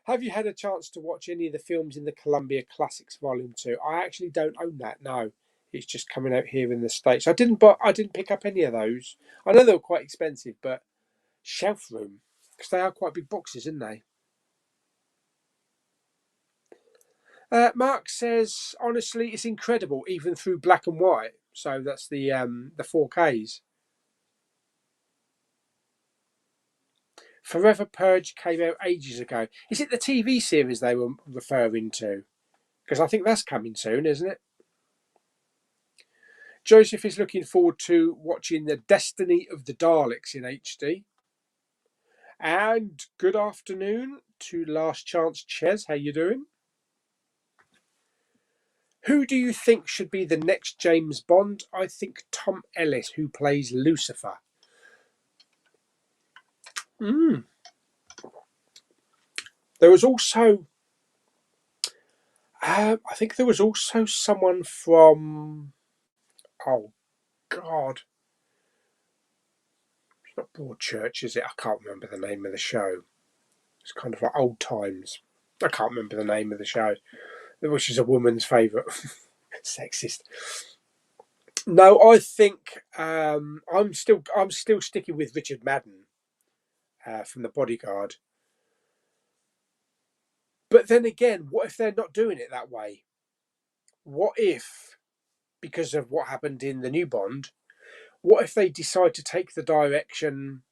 Have you had a chance to watch any of the films in the Columbia Classics Volume 2? I actually don't own that, no. It's just coming out here in the States. I didn't pick up any of those. I know they were quite expensive, but shelf room. Because they are quite big boxes, aren't they? Mark says, honestly, it's incredible, even through black and white. So that's the 4Ks. Forever Purge came out ages ago. Is it the TV series they were referring to? Because I think that's coming soon, isn't it? Joseph is looking forward to watching The Destiny of the Daleks in HD. And good afternoon to Last Chance Ches. How you doing? Who do you think should be the next James Bond? I think Tom Ellis, who plays Lucifer. There was also, I think there was also someone from, oh God, it's not Broadchurch, is it? I can't remember the name of the show. It's kind of like old times. I can't remember the name of the show, which is a woman's favourite. Sexist. No, I think I'm still sticking with Richard Madden from The Bodyguard. But then again, what if they're not doing it that way? What if, because of what happened in the new Bond, what if they decide to take the direction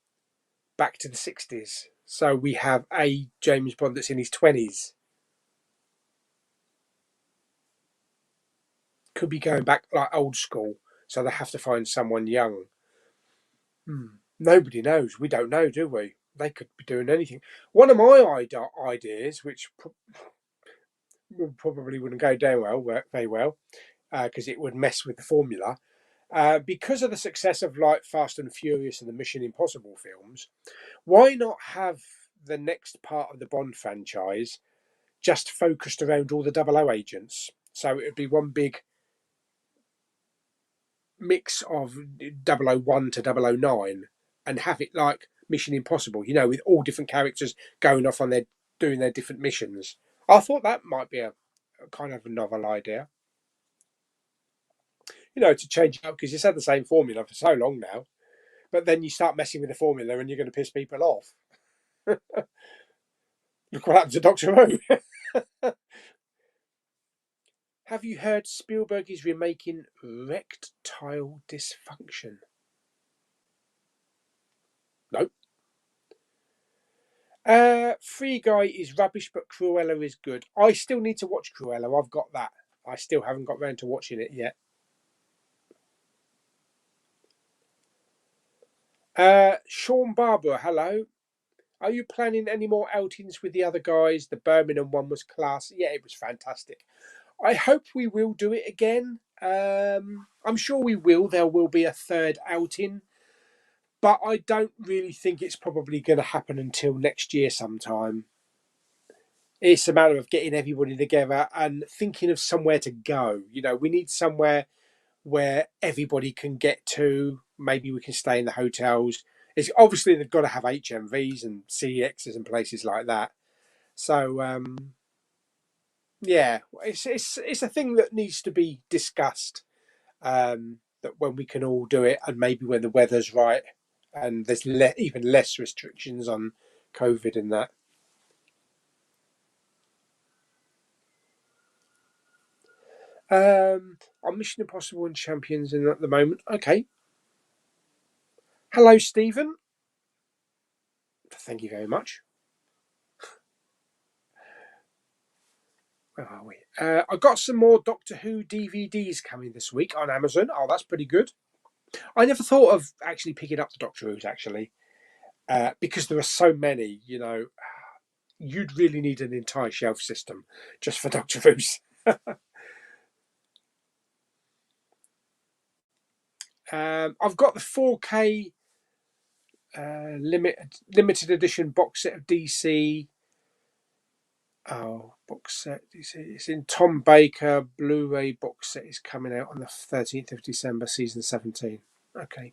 back to the 60s? So we have a James Bond that's in his 20s. Could be going back like old school, so they have to find someone young. Nobody knows. We don't know, do we? They could be doing anything. One of my ideas, which probably wouldn't go down very well, because it would mess with the formula. Because of the success of like Fast and Furious and the Mission Impossible films, why not have the next part of the Bond franchise just focused around all the 00 agents? So it would be one big mix of 001 to 009 and have it like Mission Impossible, with all different characters going off on their doing their different missions. I thought that might be a kind of a novel idea, to change it up, because it's had the same formula for so long now. But then you start messing with the formula and you're going to piss people off. Look what happened to Doctor Who. Have you heard Spielberg is remaking Erectile Dysfunction? Nope. Free Guy is rubbish, but Cruella is good. I still need to watch Cruella. I've got that. I still haven't got round to watching it yet. Sean Barber, hello. Are you planning any more outings with the other guys? The Birmingham one was class. Yeah, it was fantastic. I hope we will do it again. I'm sure we will. There will be a third outing, but I don't really think it's probably going to happen until next year sometime. It's a matter of getting everybody together and thinking of somewhere to go. We need somewhere where everybody can get to. Maybe we can stay in the hotels. It's obviously they've got to have HMVs and CEXs and places like that. So yeah, it's a thing that needs to be discussed. That when we can all do it, and maybe when the weather's right, and there's even less restrictions on COVID and that. I'm Mission Impossible and Champions in at the moment. Okay. Hello, Stephen. Thank you very much. Where are we? I got some more Doctor Who DVDs coming this week on Amazon. Oh, that's pretty good. I never thought of actually picking up the Doctor Who's actually, because there are so many. You'd really need an entire shelf system just for Doctor Who's. I've got the 4K limited edition box set of DC. Oh, box set. It's in Tom Baker. Blu-ray box set is coming out on the 13th of December, season 17. Okay.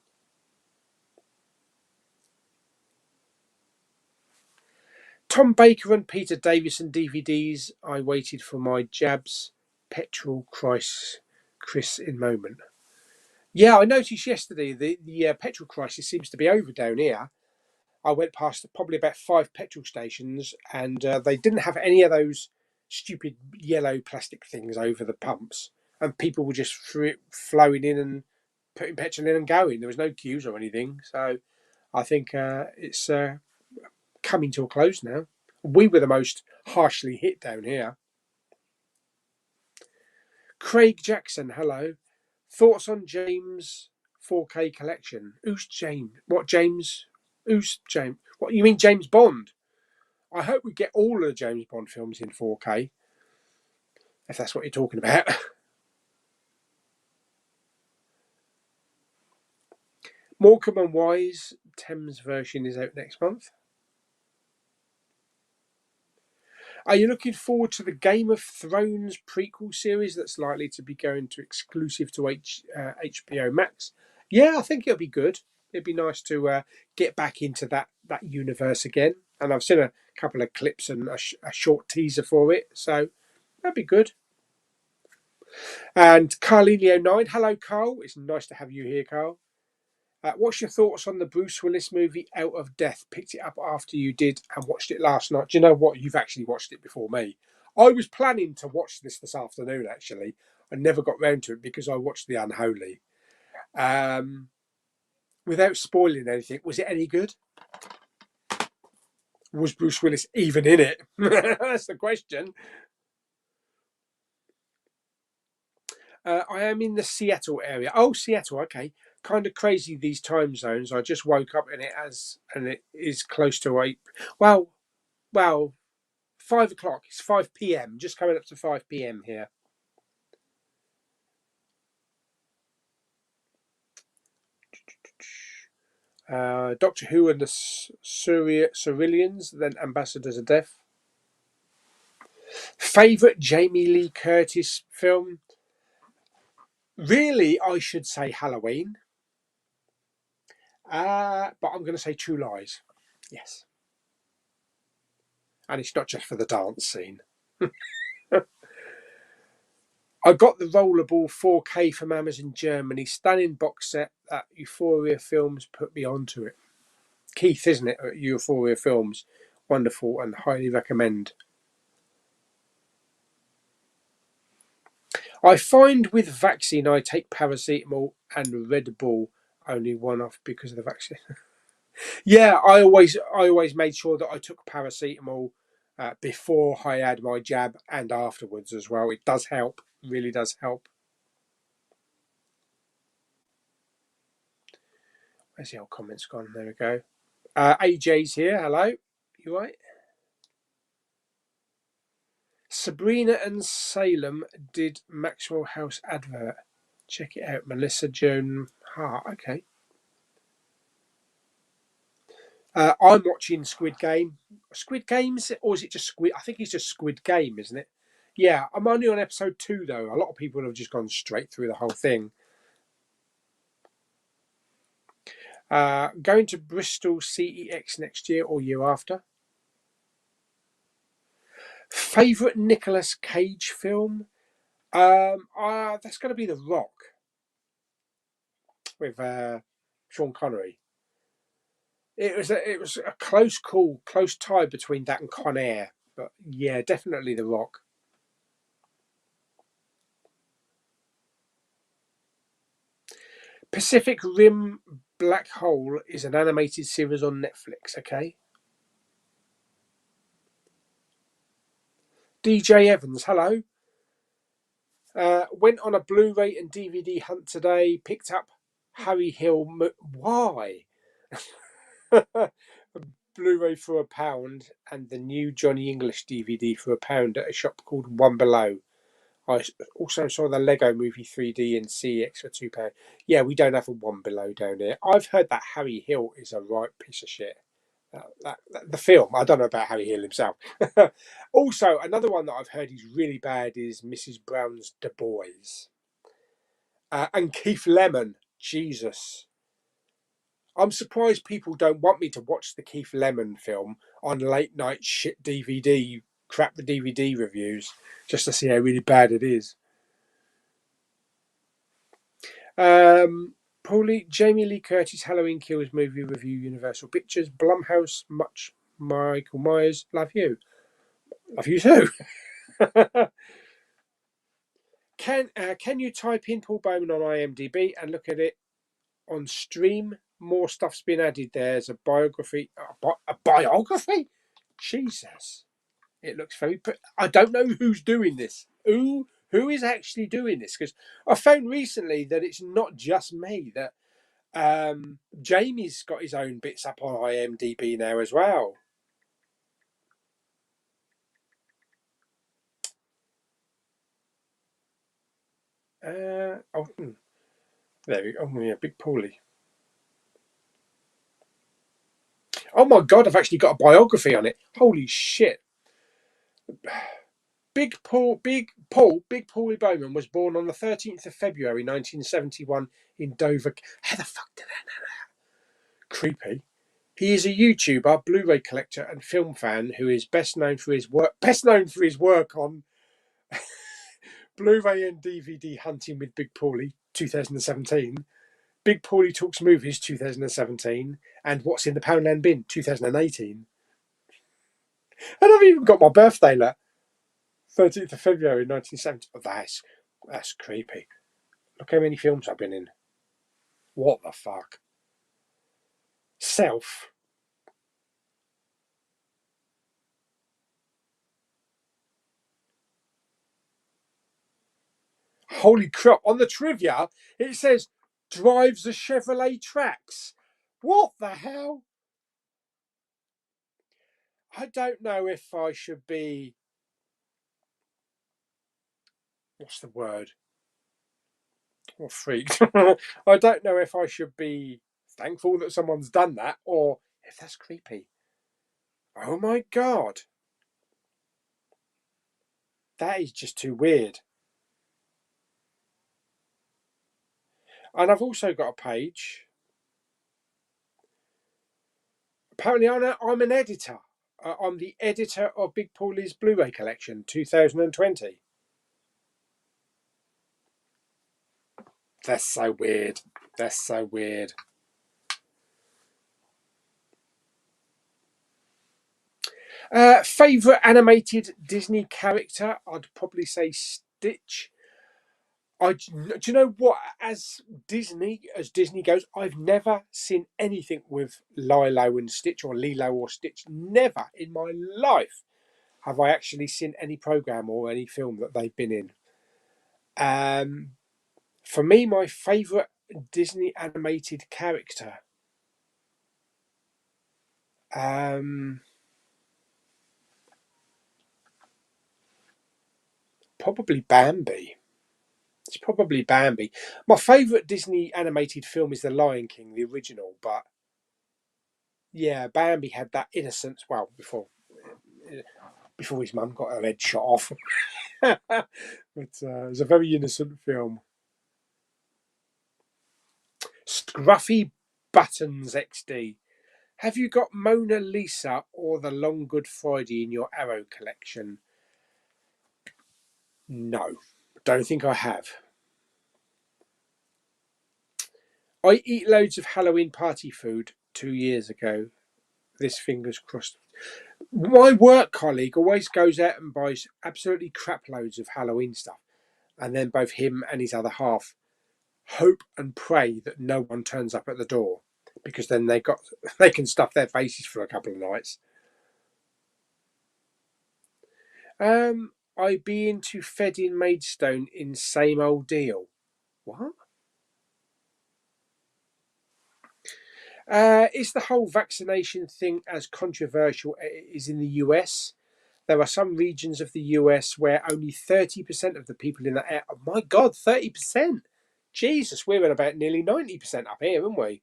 Tom Baker and Peter Davison DVDs. I waited for my jabs. Petrol crisis. Chris in moment. Yeah, I noticed yesterday the petrol crisis seems to be over down here. I went past probably about 5 petrol stations, and they didn't have any of those stupid yellow plastic things over the pumps, and people were just flowing in and putting petrol in and going. There was no queues or anything, so I think it's coming to a close now. We were the most harshly hit down here. Craig Jackson, hello. Thoughts on James 4K collection? Who's James? What James? Who's James? What you mean, James Bond? I hope we get all of the James Bond films in 4K, if that's what you're talking about. Morecambe and Wise, Thames version is out next month. Are you looking forward to the Game of Thrones prequel series that's likely to be going to exclusive to HBO Max? Yeah, I think it'll be good. It'd be nice to get back into that universe again. And I've seen a couple of clips and a short teaser for it, so that'd be good. And Carlinio9, hello Carl. It's nice to have you here, Carl. What's your thoughts on the Bruce Willis movie Out of Death? Picked it up after you did and watched it last night. Do you know what? You've actually watched it before me. I was planning to watch this afternoon, actually. I never got round to it because I watched The Unholy. Without spoiling anything, was it any good? Was Bruce Willis even in it? That's the question. I am in the Seattle area. Oh, Seattle, okay. Kind of crazy these time zones. I just woke up and it is close to 8. Well, 5 o'clock. It's 5 p.m. Just coming up to 5 p.m. here. Doctor Who and the Ceruleans, then Ambassadors of Death. Favourite Jamie Lee Curtis film? Really, I should say Halloween. But I'm going to say True Lies. Yes. And it's not just for the dance scene. I got the Rollerball 4K from Amazon Germany. Stunning box set that Euphoria Films put me onto it. Keith, isn't it, at Euphoria Films? Wonderful and highly recommend. I find with vaccine I take paracetamol and Red Bull, only one off because of the vaccine. Yeah, I always made sure that I took paracetamol before I had my jab and afterwards as well. It does help, really does help. Where's the old comments gone? There we go. AJ's here. Hello. You right? Sabrina and Salem did Maxwell House advert. Check it out. Melissa Joan Hart. Okay. I'm watching Squid Game. Squid Games, or is it just Squid? I think it's just Squid Game, isn't it? Yeah, I'm only on episode 2 though. A lot of people have just gone straight through the whole thing. Going to Bristol CEX next year or year after. Favourite Nicolas Cage film? That's going to be The Rock with Sean Connery. It was a close call, close tie between that and Con Air, but yeah, definitely The Rock. Pacific Rim Black Hole is an animated series on Netflix. Okay. DJ Evans, hello. Went on a Blu-ray and DVD hunt today. Picked up Harry Hill. Why? Blu-ray for £1 and the new Johnny English DVD for £1 at a shop called One Below. I also saw the Lego Movie 3D in CX for £2. Yeah, we don't have a One Below down here. I've heard that Harry Hill is a right piece of shit. The film, I don't know about Harry Hill himself. Also, another one that I've heard is really bad is Mrs. Brown's Du Bois. And Keith Lemon, Jesus. I'm surprised people don't want me to watch the Keith Lemon film on late night shit DVD, crap the DVD reviews, just to see how really bad it is. Pauly, Jamie Lee Curtis, Halloween Kills movie review, Universal Pictures, Blumhouse, much Michael Myers, love you. Love you too. Can you type in Paul Bowman on IMDb and look at it on stream? More stuff's been added. There's a biography. A biography? Jesus. It looks very. I don't know who's doing this. Who is actually doing this? Because I found recently that it's not just me. That Jamie's got his own bits up on IMDb now as well. There we go. Oh, yeah, Big Pauly. Oh my God, I've actually got a biography on it. Holy shit. Big Pauly Bowman was born on the 13th of February 1971 in Dover. How the fuck did I know that? Creepy. He is a YouTuber, Blu-ray collector, and film fan who is best known for his work on Blu-ray and DVD Hunting with Big Pauly 2017, Big Pauly Talks Movies 2017, and What's in the Poundland Bin 2018. And I've even got my birthday letter. 13th of February 1970. Oh, that's creepy. Look how many films I've been in. What the fuck? Self. Holy crap. On the trivia, it says drives a Chevrolet Trax. What the hell? I don't know if I should be. What's the word? Or freaked. I don't know if I should be thankful that someone's done that or if that's creepy. Oh my God. That is just too weird. And I've also got a page. Apparently, I'm an editor. I'm the editor of Big Pauly's Blu-ray collection, 2020. That's so weird. That's so weird. Favourite animated Disney character? I'd probably say Stitch. Do you know what? As Disney goes, I've never seen anything with Lilo and Stitch or Lilo or Stitch. Never in my life have I actually seen any program or any film that they've been in. For me, my favourite Disney animated character, probably Bambi. It's probably Bambi. My favourite Disney animated film is The Lion King, the original. But yeah, Bambi had that innocence. Well, before his mum got her head shot off. But it was a very innocent film. Scruffy Buttons XD. Have you got Mona Lisa or The Long Good Friday in your Arrow collection? No, don't think I have. I eat loads of Halloween party food 2 years ago. This fingers crossed. My work colleague always goes out and buys absolutely crap loads of Halloween stuff. And then both him and his other half hope and pray that no one turns up at the door, because then they can stuff their faces for a couple of nights. I be into Fed in Maidstone in same old deal. What? Is the whole vaccination thing as controversial as it is in the US? There are some regions of the US where only 30% of the people in that area. Oh my God, 30%! Jesus, we're at about nearly 90% up here, aren't we?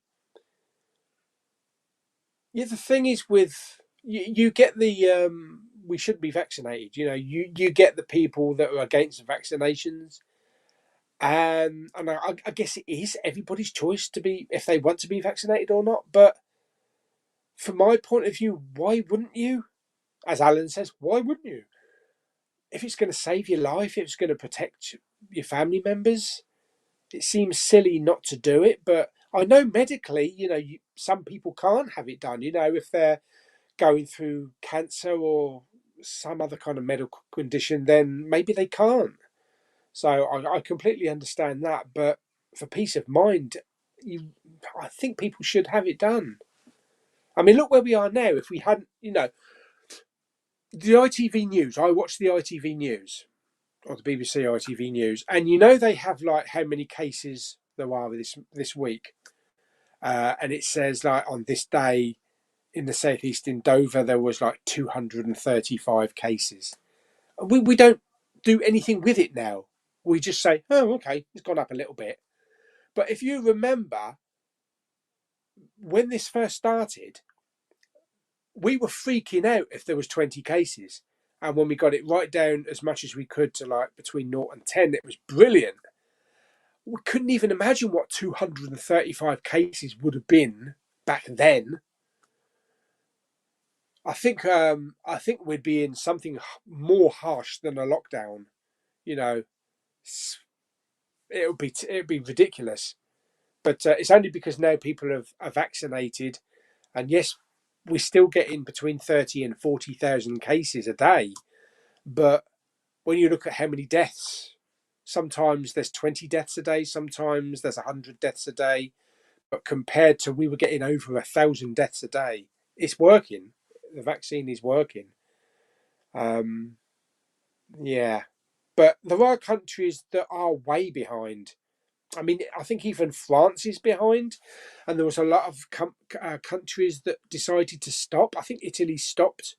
Yeah, the thing is with you get the we should be vaccinated. You know, you get the people that are against vaccinations, and I guess it is everybody's choice to be if they want to be vaccinated or not. But from my point of view, why wouldn't you? As Alan says, why wouldn't you? If it's going to save your life, if it's going to protect your family members, it seems silly not to do it. But I know medically, some people can't have it done. If they're going through cancer or some other kind of medical condition, then maybe they can't. So I completely understand that. But for peace of mind, I think people should have it done. I mean, look where we are now. If we hadn't, the ITV News, I watch the ITV News or the BBC ITV News, and they have like how many cases there are this week, and it says like on this day in the southeast in Dover there was like 235 cases. We don't do anything with it now. We just say, oh, okay, it's gone up a little bit. But if you remember when this first started, we were freaking out if there was 20 cases. And when we got it right down as much as we could to like between 0 and 10, it was brilliant. We couldn't even imagine what 235 cases would have been back then. I think we'd be in something more harsh than a lockdown. You know, it would be ridiculous. But it's only because now people are vaccinated, and yes, we're still getting between 30 and 40,000 cases a day. But when you look at how many deaths, sometimes there's 20 deaths a day, sometimes there's 100 deaths a day. But compared to we were getting over 1,000 deaths a day, it's working. The vaccine is working. Yeah, but there are countries that are way behind. I mean, I think even France is behind, and there was a lot of countries that decided to stop. I think Italy stopped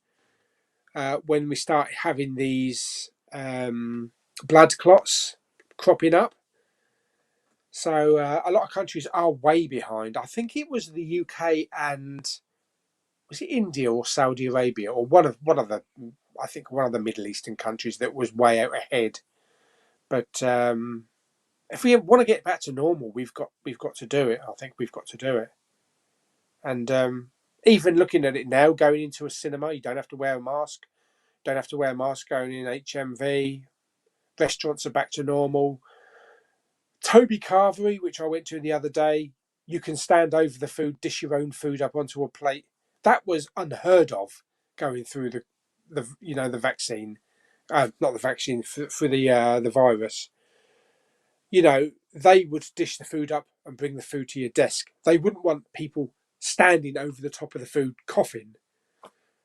when we started having these blood clots cropping up. So a lot of countries are way behind. I think it was the UK and was it India or Saudi Arabia or one of the Middle Eastern countries that was way out ahead. But if we want to get back to normal, we've got to do it. I think we've got to do it. And Even looking at it now, going into a cinema, you don't have to wear a mask. Don't have to wear a mask going in HMV. Restaurants are back to normal. Toby Carvery, which I went to the other day, you can stand over the food, dish your own food up onto a plate. That was unheard of going through the vaccine, not the vaccine for the virus. They would dish the food up and bring the food to your desk. They wouldn't want people standing over the top of the food coughing.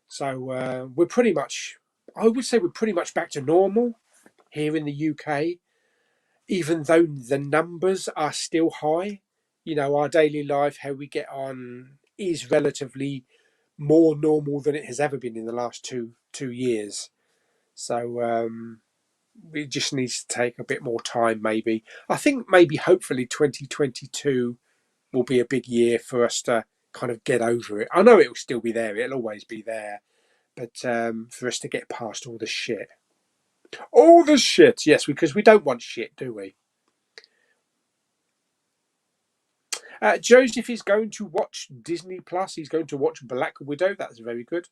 So we're pretty much, I would say we're pretty much back to normal here in the UK, even though the numbers are still high. Our daily life, how we get on, is relatively more normal than it has ever been in the last two years. So it just needs to take a bit more time, maybe. I think maybe hopefully 2022 will be a big year for us to kind of get over it. I know it will still be there, it'll always be there, but for us to get past all the shit. All the shit, yes, because we don't want shit, do we? Joseph is going to watch Disney Plus. He's going to watch Black Widow. That's very good.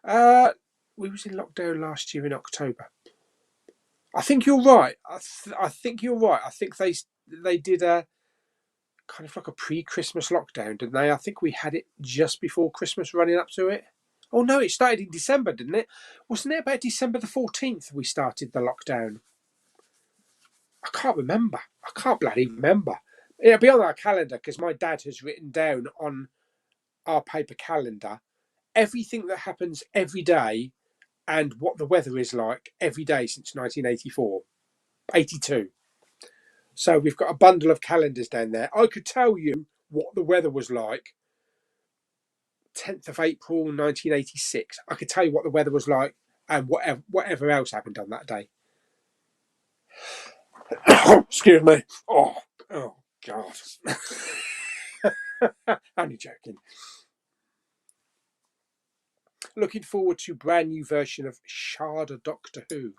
We was in lockdown last year in October. I think you're right. I think you're right. I think they did a kind of like a pre-Christmas lockdown, didn't they? I think we had it just before Christmas, running up to it. Oh no, it started in December, didn't it? Wasn't it about December the 14th we started the lockdown? I can't remember. I can't bloody remember. It'll be on our calendar because my dad has written down on our paper calendar everything that happens every day and what the weather is like every day since 1984, 82. So we've got a bundle of calendars down there. I could tell you what the weather was like 10th of April 1986. I could tell you what the weather was like and whatever else happened on that day. Excuse me. Oh God. Only joking. Looking forward to brand new version of Sharda Doctor Who.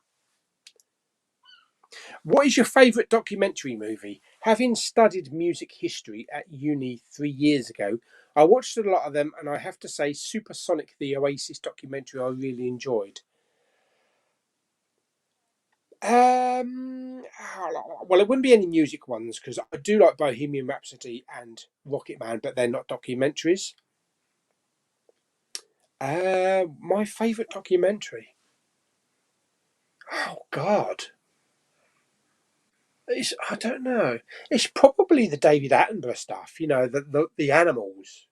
What is your favourite documentary movie? Having studied music history at uni 3 years ago, I watched a lot of them, and I have to say Supersonic the Oasis documentary I really enjoyed. Well, it wouldn't be any music ones because I do like Bohemian Rhapsody and Rocket Man, but they're not documentaries. My favourite documentary. Oh God, I don't know. It's probably the David Attenborough stuff. The animals.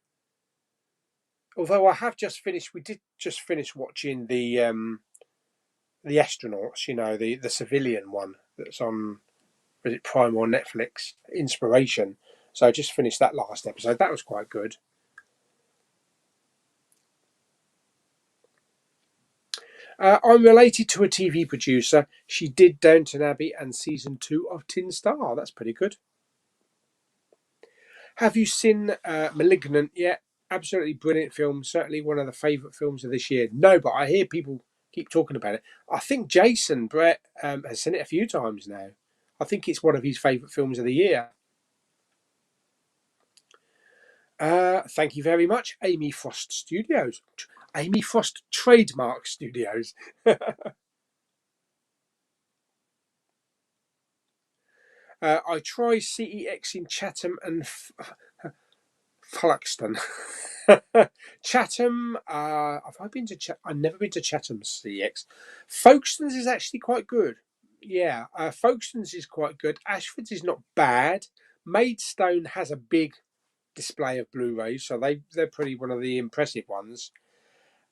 Although I have just finished, we did just finish watching the astronauts. The civilian one that's on, was it Prime or Netflix? Inspiration. So I just finished that last episode. That was quite good. I'm related to a TV producer. She did Downton Abbey and season 2 of Tin Star. That's pretty good. Have you seen Malignant yet? Absolutely brilliant film. Certainly one of the favourite films of this year. No, but I hear people keep talking about it. I think Jason Brett has seen it a few times now. I think it's one of his favourite films of the year. Thank you very much, Amy Frost Studios. Amy Frost Trademark Studios. I try CEX in Chatham and Fluxton. Chatham. Have I been to I've never been to Chatham CEX. Folkestone's is actually quite good. Yeah, Folkestone's is quite good. Ashford's is not bad. Maidstone has a big display of Blu-rays, so they're pretty one of the impressive ones.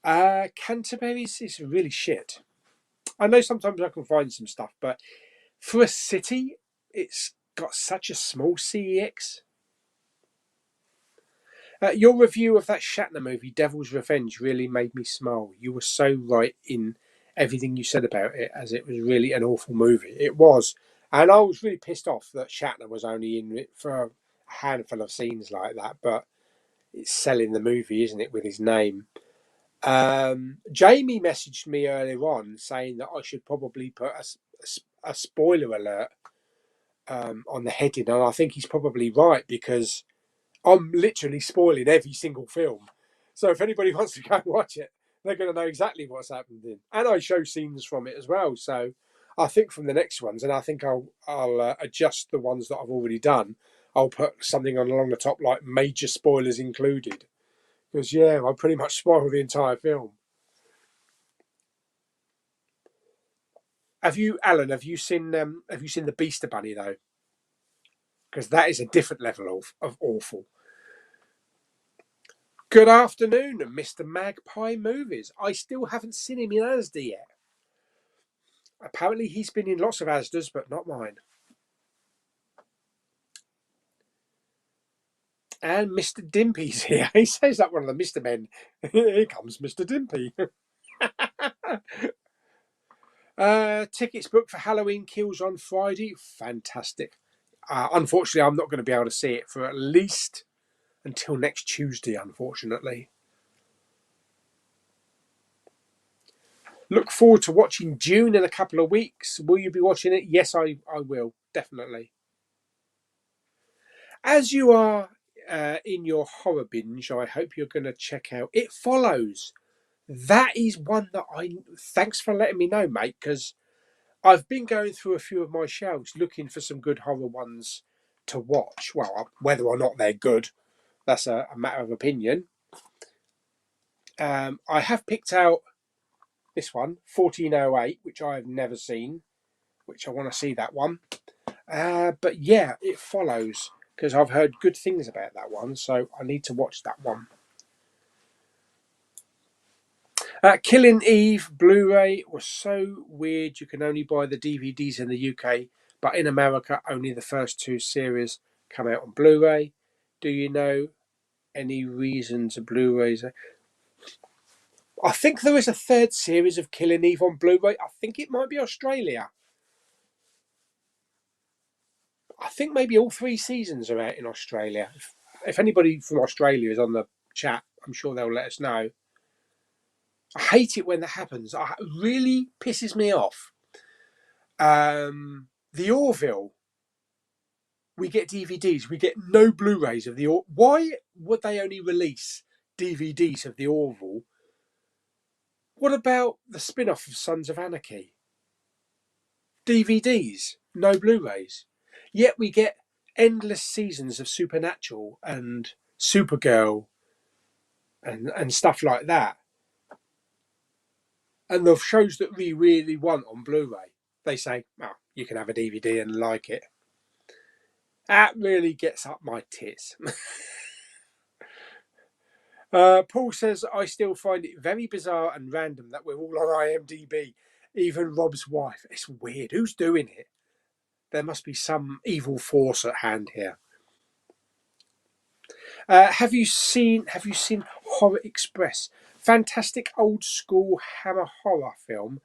Canterbury's is really shit. I know sometimes I can find some stuff, but for a city, it's got such a small CEX. Your review of that Shatner movie, Devil's Revenge, really made me smile. You were so right in everything you said about it, as it was really an awful movie. It was. And I was really pissed off that Shatner was only in it for a handful of scenes like that, but it's selling the movie, isn't it, with his name? Jamie messaged me earlier on saying that I should probably put a spoiler alert on the heading, and I think he's probably right because I'm literally spoiling every single film. So if anybody wants to go and watch it, they're going to know exactly what's happened in. And I show scenes from it as well. So I think from the next ones, and I think I'll adjust the ones that I've already done. I'll put something on along the top like major spoilers included. Because yeah, I pretty much spoil the entire film. Have you, Alan? Have you seen the Beaster Bunny though? Because that is a different level of awful. Good afternoon, Mr. Magpie Movies. I still haven't seen him in Asda yet. Apparently, he's been in lots of Asdas, but not mine. And Mr. Dimpy's here. He says that one of the Mr. Men. Here comes Mr. Dimpy. Tickets booked for Halloween Kills on Friday. Fantastic. Unfortunately, I'm not going to be able to see it for at least until next Tuesday, unfortunately. Look forward to watching Dune in a couple of weeks. Will you be watching it? Yes, I will, definitely. As you are in your horror binge, I hope you're going to check out It Follows. That is one that thanks for letting me know, mate, because I've been going through a few of my shelves looking for some good horror ones to watch. Well, whether or not they're good, that's a matter of opinion. I have picked out this one, 1408, which I have never seen, which I want to see that one. But yeah, It Follows, because I've heard good things about that one, so I need to watch that one. Killing Eve Blu-ray was so weird you can only buy the DVDs in the UK, but in America only the first two series come out on Blu-ray. Do you know any reasons Blu-rays? I think there is a third series of Killing Eve on Blu-ray. I think it might be Australia. I think maybe all 3 seasons are out in Australia. If anybody from Australia is on the chat, I'm sure they'll let us know. I hate it when that happens. It really pisses me off. The Orville, we get DVDs. We get no Blu-rays of the Orville. Why would they only release DVDs of the Orville? What about the spin-off of Sons of Anarchy? DVDs, no Blu-rays. Yet we get endless seasons of Supernatural and Supergirl and stuff like that. And the shows that we really want on Blu-ray, they say, oh, you can have a DVD and like it. That really gets up my tits. Paul says, I still find it very bizarre and random that we're all on IMDb, even Rob's wife. It's weird. Who's doing it? There must be some evil force at hand here. Have you seen Horror Express? Fantastic old school Hammer horror film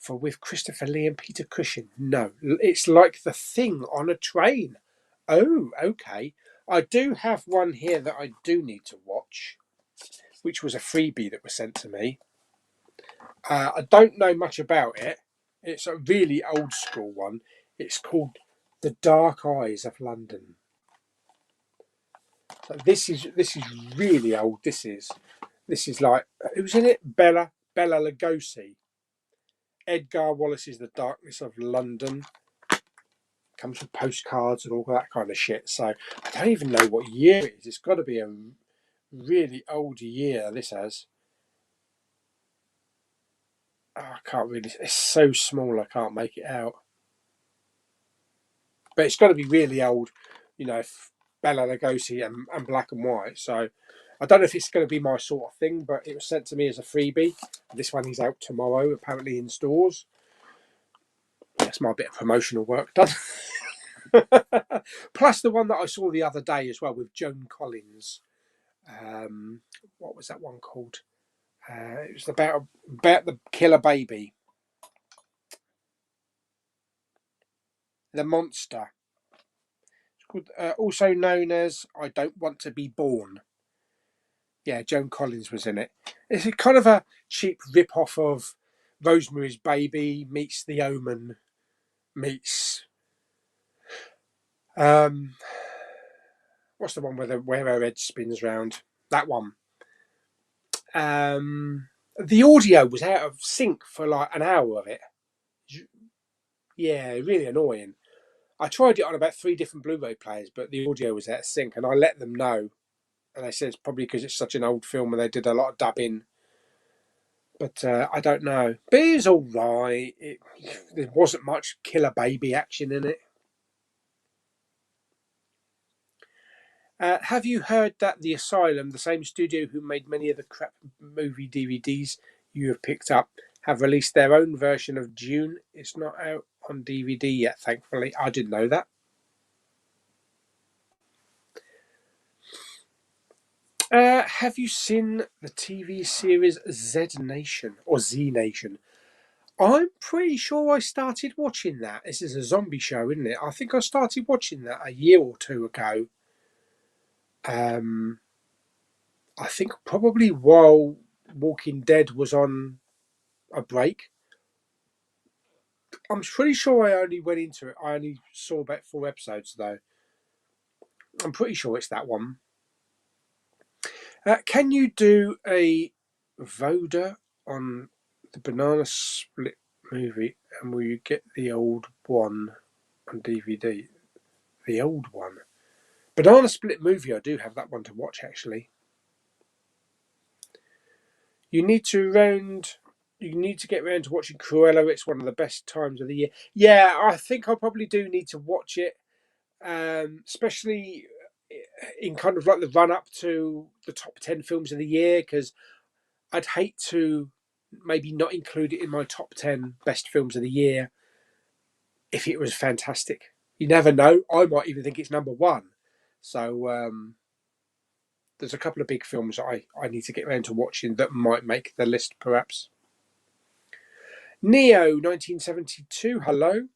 with Christopher Lee and Peter Cushing. No, it's like The Thing on a train. Oh, okay. I do have one here that I do need to watch, which was a freebie that was sent to me. I don't know much about it. It's a really old school one. It's called The Dark Eyes of London. So this is really old. This is like, who's in it? Bella Lugosi. Edgar Wallace's The Darkness of London. Comes with postcards and all that kind of shit. So I don't even know what year it is. It's got to be a really old year. This has. Oh, I can't really. It's so small. I can't make it out. But it's got to be really old. You know, Bela Lugosi and black and white. So I don't know if it's going to be my sort of thing, but it was sent to me as a freebie. This one is out tomorrow, apparently in stores. That's my bit of promotional work done. Plus the one that I saw the other day as well with Joan Collins. What was that one called? It was about the killer baby, the monster. It's called, also known as I Don't Want to Be Born. Yeah, Joan Collins was in it. It's a kind of a cheap rip-off of Rosemary's Baby meets The Omen meets What's the one where her head spins round? That one. The audio was out of sync for like an hour of it. Yeah, really annoying. I tried it on about 3 different Blu-ray players, but the audio was out of sync, and I let them know, and they said it's probably because it's such an old film and they did a lot of dubbing. But I don't know. But it was all right. There wasn't much killer baby action in it. Have you heard that The Asylum, the same studio who made many of the crap movie DVDs you have picked up, have released their own version of Dune? It's not out on DVD yet, thankfully. I didn't know that. Have you seen the TV series Z Nation or Z Nation? I'm pretty sure I started watching that. This is a zombie show, isn't it? I think I started watching that a year or two ago. I think probably while Walking Dead was on a break. I'm pretty sure I only went into it. I only saw about 4 episodes though. I'm pretty sure it's that one. Can you do a VODA on the Banana Split movie, and will you get the old one on DVD? The old one. Banana Split movie, I do have that one to watch actually. You need to get round to watching Cruella. It's one of the best times of the year. Yeah, I think I probably do need to watch it, especially in kind of like the run up to the top 10 films of the year, because I'd hate to maybe not include it in my top 10 best films of the year if it was fantastic. You never know. I might even think it's number 1. So there's a couple of big films I need to get around to watching that might make the list, perhaps. Neo 1972. Hello.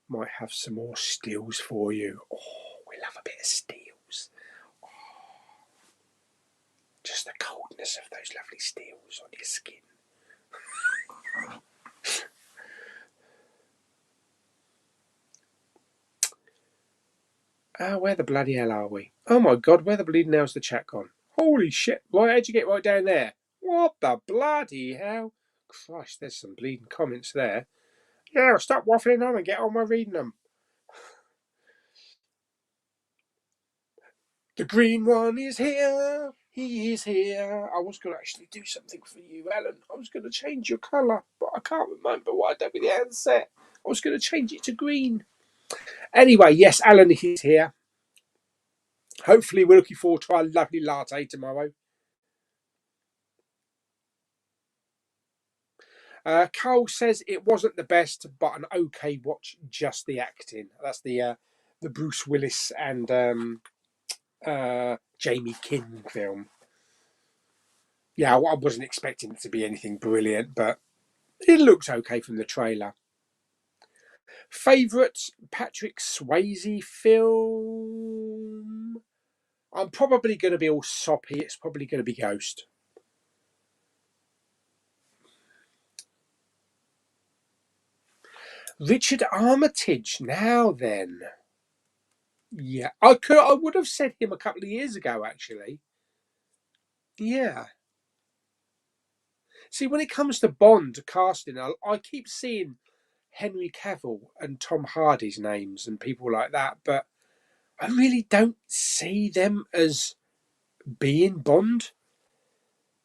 Might have some more steals for you. Oh, we love a bit of steals. Oh, just the coldness of those lovely steals on your skin. Where the bloody hell are we? Oh my god, where the bleeding hell's the chat gone? Holy shit, right, how'd you get right down there? What the bloody hell? Christ, there's some bleeding comments there. Yeah, stop waffling on and get on with reading them. The green one is here. He is here. I was going to actually do something for you, Alan. I was going to change your colour, but I can't remember what I did with the handset. I was going to change it to green. Anyway, yes, Alan is here. Hopefully, we're looking forward to our lovely latte tomorrow. Carl says it wasn't the best, but an okay watch, just the acting. That's the Bruce Willis and Jamie King film. Yeah, I wasn't expecting it to be anything brilliant, but it looks okay from the trailer. Favourite Patrick Swayze film? I'm probably going to be all soppy. It's probably going to be Ghost. Richard Armitage. Now then. Yeah, I would have said him a couple of years ago, actually. Yeah. See, when it comes to Bond casting, I keep seeing Henry Cavill and Tom Hardy's names and people like that, but I really don't see them as being Bond.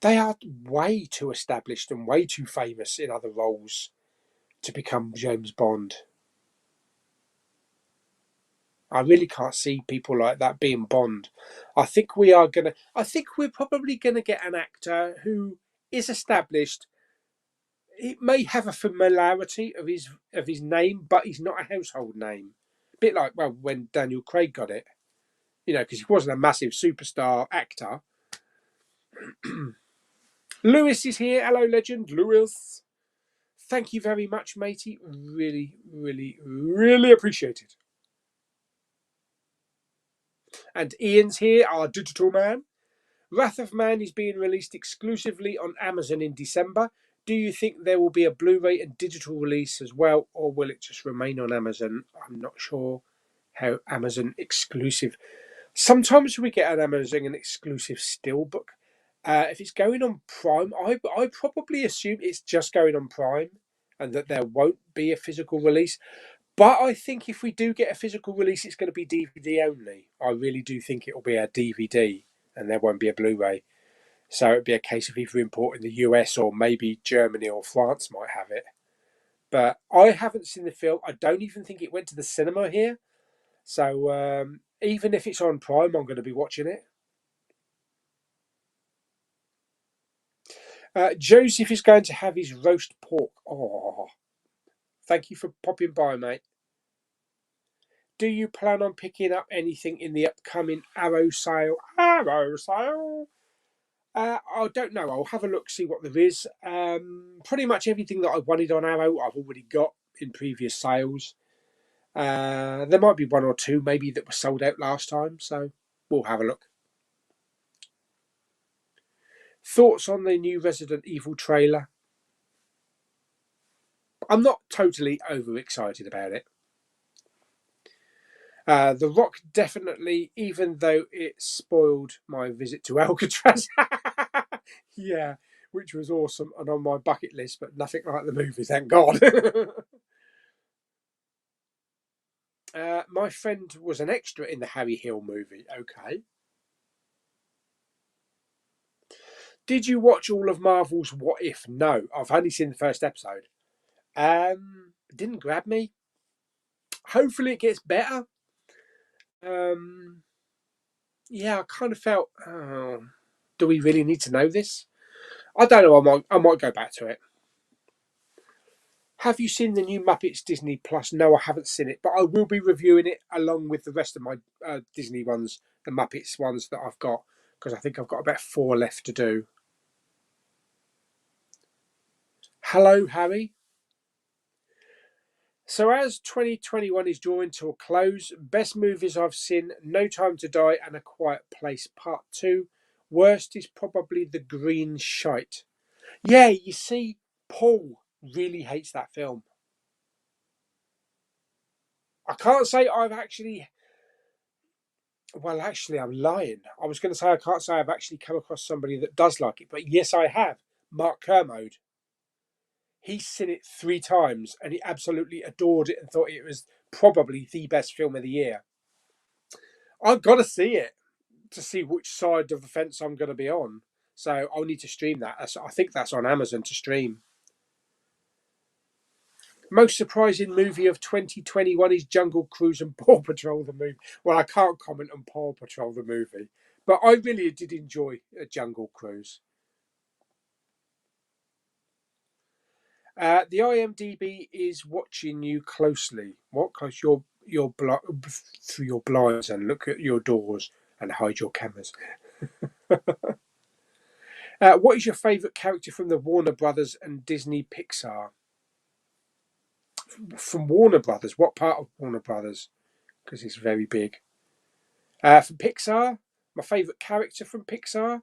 They are way too established and way too famous in other roles to become James Bond. I really can't see people like that being Bond. I think we're probably gonna get an actor who is established. It may have a familiarity of his name, but he's not a household name. A bit like, well, when Daniel Craig got it, because he wasn't a massive superstar actor. Lewis is here. Hello, legend. Lewis. Thank you very much, matey. Really, really, really appreciate it. And Ian's here, our digital man. Wrath of Man is being released exclusively on Amazon in December. Do you think there will be a Blu-ray and digital release as well, or will it just remain on Amazon? I'm not sure how Amazon exclusive. Sometimes we get an Amazon exclusive steelbook. If it's going on Prime, I probably assume it's just going on Prime and that there won't be a physical release. But I think if we do get a physical release, it's going to be DVD only. I really do think it'll be a DVD and there won't be a Blu-ray. So it'd be a case of either importing the US or maybe Germany or France might have it. But I haven't seen the film. I don't even think it went to the cinema here. So even if it's on Prime, I'm going to be watching it. Joseph is going to have his roast pork. Oh, thank you for popping by, mate. Do you plan on picking up anything in the upcoming Arrow sale? Arrow sale? I don't know. I'll have a look, see what there is. Pretty much everything that I wanted on Arrow, I've already got in previous sales. There might be one or two maybe that were sold out last time, so we'll have a look. Thoughts on the new Resident Evil trailer? I'm not totally overexcited about it. The Rock definitely, even though it spoiled my visit to Alcatraz. Yeah, which was awesome and on my bucket list, but nothing like the movie, thank God. My friend was an extra in the Harry Hill movie. Okay. Did you watch all of Marvel's What If? No, I've only seen the first episode. It didn't grab me. Hopefully it gets better. Yeah, I kind of felt, oh, do we really need to know this? I don't know. I might go back to it. Have you seen the new Muppets Disney Plus? No, I haven't seen it, but I will be reviewing it along with the rest of my Disney ones, the Muppets ones that I've got, because I think I've got about 4 left to do. Hello, Harry. So as 2021 is drawing to a close, best movies I've seen: No Time to Die and A Quiet Place Part 2. Worst is probably The Green Shite. Yeah, you see, Paul really hates that film. I can't say I've actually... Well, actually, I'm lying. I was going to say I can't say I've actually come across somebody that does like it, but yes, I have. Mark Kermode. He's seen it 3 times and he absolutely adored it and thought it was probably the best film of the year. I've got to see it to see which side of the fence I'm going to be on. So I'll need to stream that. I think that's on Amazon to stream. Most surprising movie of 2021 is Jungle Cruise and Paw Patrol the movie. Well, I can't comment on Paw Patrol the movie, but I really did enjoy Jungle Cruise. The IMDb is watching you closely. What? Because you're through your blinds and look at your doors and hide your cameras. What is your favourite character from the Warner Brothers and Disney Pixar? From Warner Brothers, what part of Warner Brothers? Because it's very big. From Pixar, my favourite character from Pixar.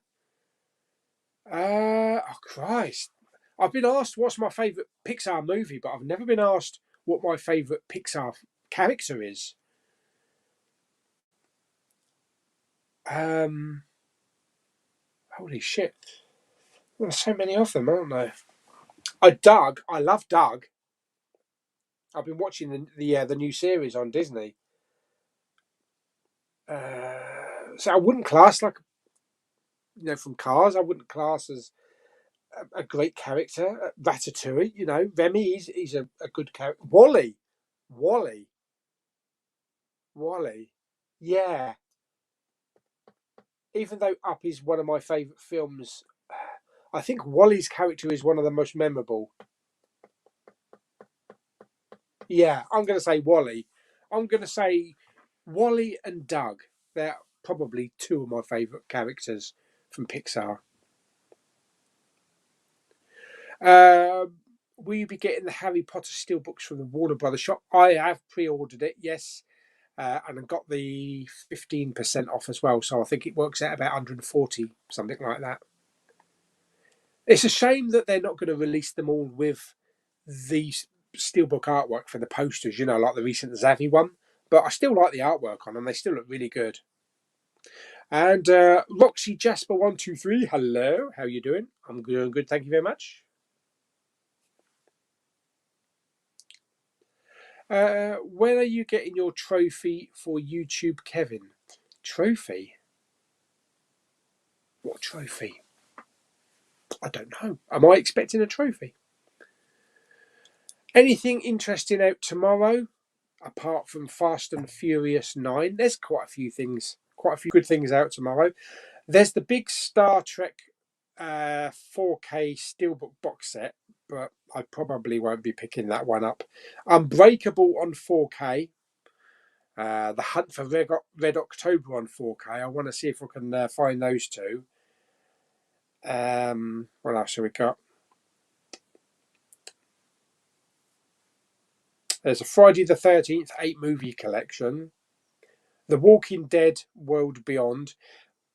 Oh Christ! I've been asked what's my favourite Pixar movie, but I've never been asked what my favourite Pixar character is. Holy shit! There's so many of them, aren't there? Doug. I love Doug. I've been watching the new series on Disney. So I wouldn't class from Cars. I wouldn't class as a great character. Ratatouille. Remy. He's a good character. Wally. Yeah. Even though Up is one of my favourite films, I think Wally's character is one of the most memorable. Yeah, I'm going to say Wally. I'm going to say Wally and Doug. They're probably 2 of my favourite characters from Pixar. Will you be getting the Harry Potter steelbooks from the Warner Brothers shop? I have pre-ordered it, yes. And I got the 15% off as well. So I think it works out about 140, something like that. It's a shame that they're not going to release them all with the steelbook artwork for the posters, like the recent Zavi one. but I still like the artwork on them. They still look really good. And Roxy Jasper 123, hello, how you doing? I'm doing good, thank you very much. When are you getting your trophy for YouTube, Kevin? Trophy? What trophy? I don't know. Am I expecting a trophy? Anything interesting out tomorrow apart from Fast and Furious 9? There's quite a few things, quite a few good things out tomorrow. There's the big Star Trek 4K Steelbook box set, but I probably won't be picking that one up. Unbreakable on 4K. The Hunt for Red October on 4K. I want to see if I can find those two. What else have we got? There's a Friday the 13th 8-movie collection. The Walking Dead World Beyond.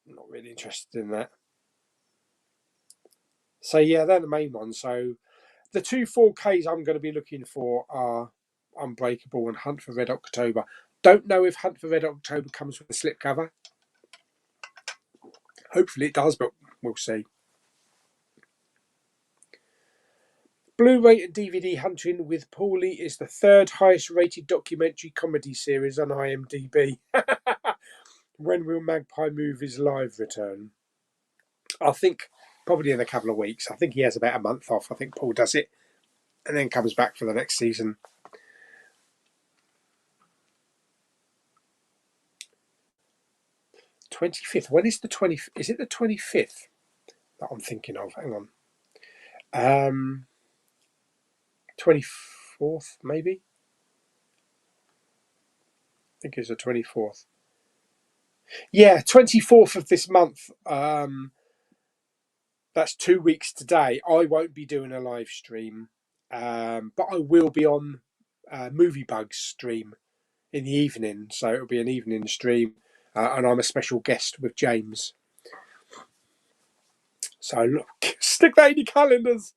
I'm not really interested in that. So yeah, they're the main ones. So the two 4Ks I'm going to be looking for are Unbreakable and Hunt for Red October. Don't know if Hunt for Red October comes with a slipcover. Hopefully it does, but we'll see. Blu-ray and DVD Hunting with Pauly is the third highest rated documentary comedy series on IMDb. When will Magpie Movies Live return? I think probably in a couple of weeks. I think he has about a month off. I think Paul does it and then comes back for the next season. 25th. When is the 20th? Is it the 25th that I'm thinking of? Hang on. 24th, maybe? I think it's the 24th. Yeah, 24th of this month. That's 2 weeks today. I won't be doing a live stream, but I will be on Movie Bugs stream in the evening. So it'll be an evening stream, and I'm a special guest with James. So look, stick that in your calendars.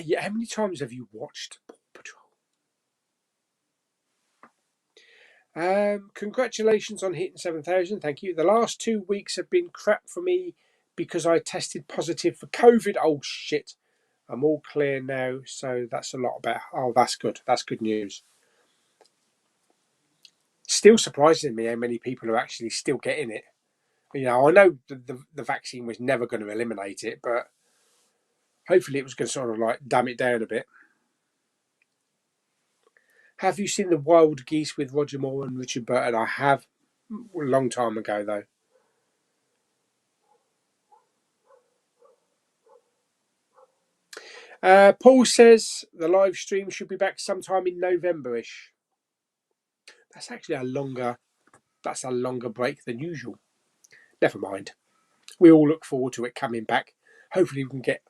Yeah, how many times have you watched Paw Patrol? Congratulations on hitting 7,000. Thank you. The last 2 weeks have been crap for me because I tested positive for COVID. Oh shit! I'm all clear now, so that's a lot better. Oh, that's good. That's good news. Still surprising me how many people are actually still getting it. You know, I know the vaccine was never going to eliminate it, but hopefully it was going to sort of like dumb it down a bit. Have you seen The Wild Geese with Roger Moore and Richard Burton? I have, a long time ago though. Paul says the live stream should be back sometime in November-ish. That's actually a longer break than usual. Never mind. We all look forward to it coming back. Hopefully we can get...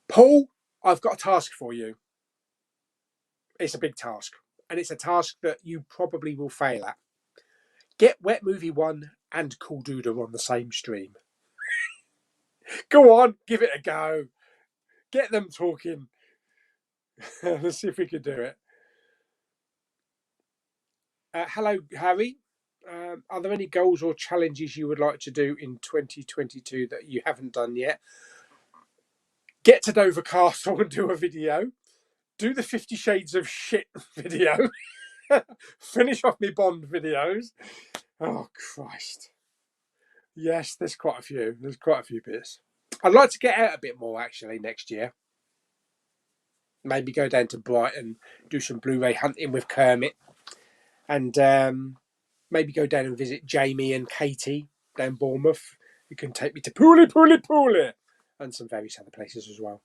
Paul, I've got a task for you. It's a big task. And it's a task that you probably will fail at. Get Wet Movie 1 and Cool Doodah on the same stream. Go on, give it a go. Get them talking. Let's see if we can do it. Hello, Harry. Are there any goals or challenges you would like to do in 2022 that you haven't done yet? Get to Dover Castle and do a video. Do the 50 Shades of Shit video. Finish off my Bond videos. Oh, Christ. Yes, there's quite a few. There's quite a few bits. I'd like to get out a bit more, actually, next year. Maybe go down to Brighton, do some Blu-ray hunting with Kermit. And maybe go down and visit Jamie and Katie down Bournemouth. You can take me to Pauly, and some various other places as well.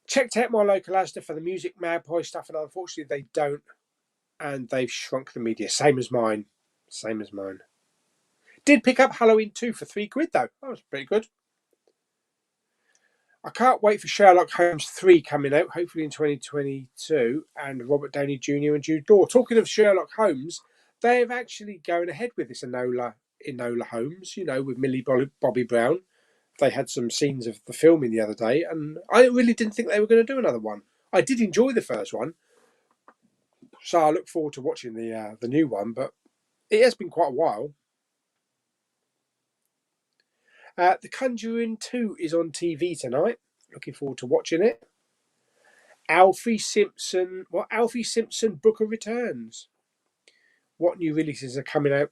Checked out my local Asda for the Music Magpie stuff, and unfortunately they don't. And they've shrunk the media. Same as mine. Same as mine. Did pick up Halloween 2 for £3 though. That was pretty good. I can't wait for Sherlock Holmes 3 coming out, hopefully in 2022, and Robert Downey Jr. and Jude Law. Talking of Sherlock Holmes, they're actually going ahead with this Enola Holmes, you know, with Millie Bobby Brown they had some scenes of the filming the other day, and I really didn't think they were going to do another one. I did enjoy the first one, so I look forward to watching the new one. But it has been quite a while. The Conjuring 2 is on TV tonight. Looking forward to watching it. Alfie Simpson Booker returns. What new releases are coming out?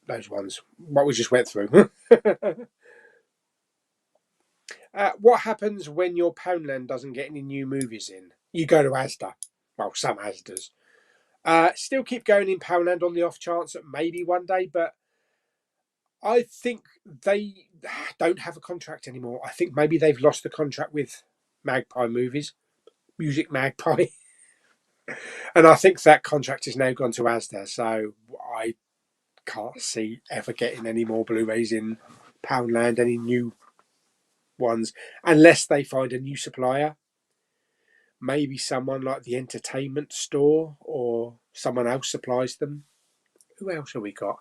Those ones. What we just went through. What happens when your Poundland doesn't get any new movies in? You go to Asda. Well, some Asdas. Still keep going in Poundland on the off chance that maybe one day, but I think they don't have a contract anymore. I think maybe they've lost the contract with Magpie Movies, Music Magpie. And I think that contract has now gone to Asda, so I can't see ever getting any more Blu-rays in Poundland, any new ones, unless they find a new supplier. Maybe someone like the entertainment store or someone else supplies them. Who else have we got?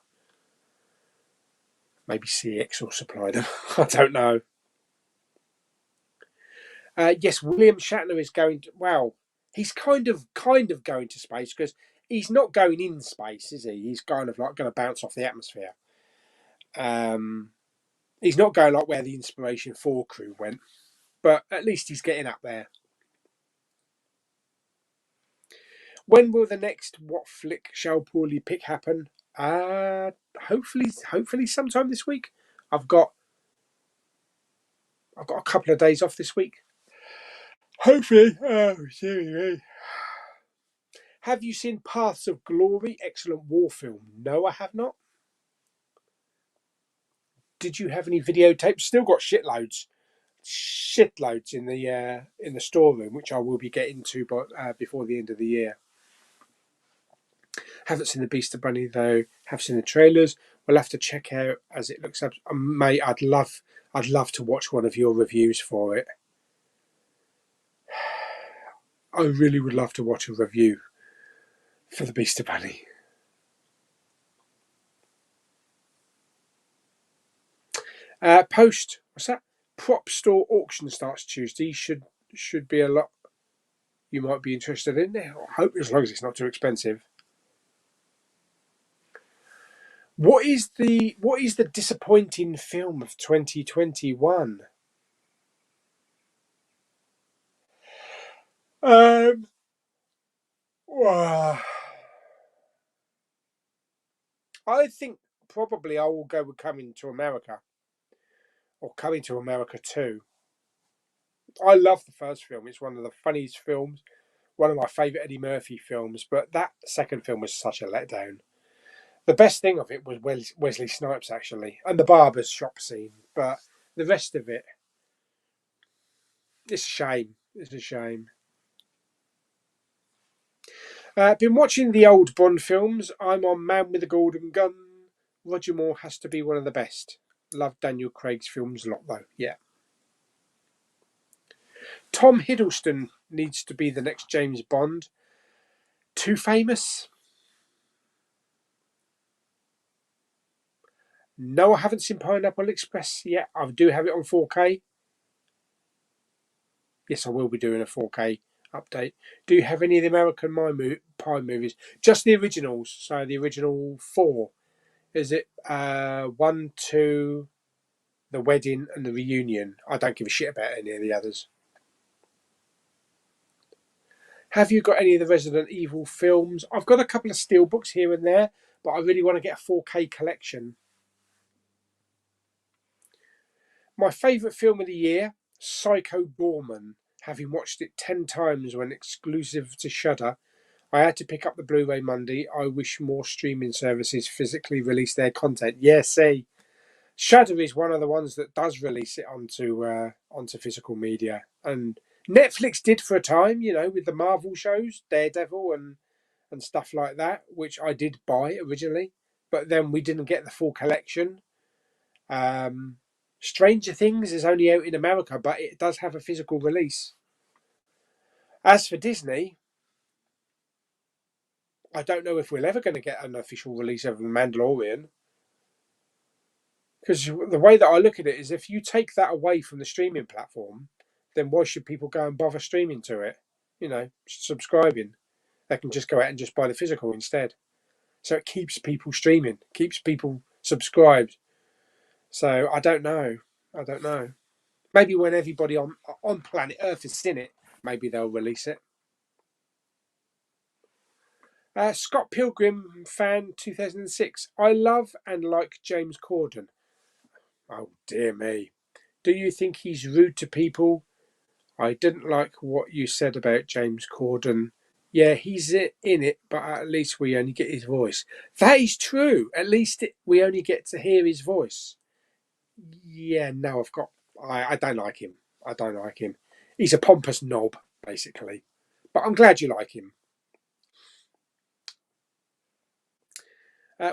Maybe CX will supply them. I don't know. Yes, William Shatner is going to. Well, he's kind of going to space because he's not going in space, is he? He's kind of like going to bounce off the atmosphere. He's not going like where the Inspiration 4 crew went, but at least he's getting up there. When will the next What Flick Shall Pauly Pick happen? Hopefully sometime this week. I've got a couple of days off this week. Hopefully. Oh, sorry. Have you seen Paths of Glory? Excellent war film. No, I have not. Did you have any videotapes? Still got shitloads in the storeroom, which I will be getting to before the end of the year. Haven't seen the Beast of Bunny though. Have seen the trailers. We'll have to check out as it looks up. Mate, I'd love to watch one of your reviews for it. I really would love to watch a review for the Beast of Bunny. What's that? Prop store auction starts Tuesday. Should be a lot you might be interested in. I hope as long as it's not too expensive. What is the disappointing film of 2021? Well, I think probably I will go with Coming to America or Coming to America 2. I love the first film. It's one of the funniest films, one of my favourite Eddie Murphy films, but that second film was such a letdown. The best thing of it was Wesley Snipes, actually, and the barber's shop scene, but the rest of it, it's a shame. It's a shame. Been watching the old Bond films. I'm on Man with the Golden Gun. Roger Moore has to be one of the best. Love Daniel Craig's films a lot, though. Yeah. Tom Hiddleston needs to be the next James Bond. Too famous? No, I haven't seen Pineapple Express yet. I do have it on 4K. Yes, I will be doing a 4K update. Do you have any of the American Pie movies? Just the originals. So the original 4. Is it 1, 2, The Wedding and The Reunion? I don't give a shit about any of the others. Have you got any of the Resident Evil films? I've got a couple of steelbooks here and there, but I really want to get a 4K collection. My favourite film of the year, Psycho Gorman. Having watched it 10 times when exclusive to Shudder, I had to pick up the Blu-ray Monday. I wish more streaming services physically release their content. Yeah, see, Shudder is one of the ones that does release it onto physical media, and Netflix did for a time, with the Marvel shows, Daredevil and stuff like that, which I did buy originally, but then we didn't get the full collection. Stranger Things is only out in America, but it does have a physical release. As for Disney, I don't know if we're ever going to get an official release of The Mandalorian. Because the way that I look at it is, if you take that away from the streaming platform, then why should people go and bother streaming to it? You know, subscribing. They can just go out and just buy the physical instead. So it keeps people streaming, keeps people subscribed. So I don't know. I don't know. Maybe when everybody on planet Earth has seen it, maybe they'll release it. Scott Pilgrim fan 2006. I love and like James Corden. Oh dear me. Do you think he's rude to people? I didn't like what you said about James Corden. Yeah, he's in it, but at least we only get his voice. That is true. At least we only get to hear his voice. Yeah, no, I don't like him. I don't like him. He's a pompous knob, basically. But I'm glad you like him.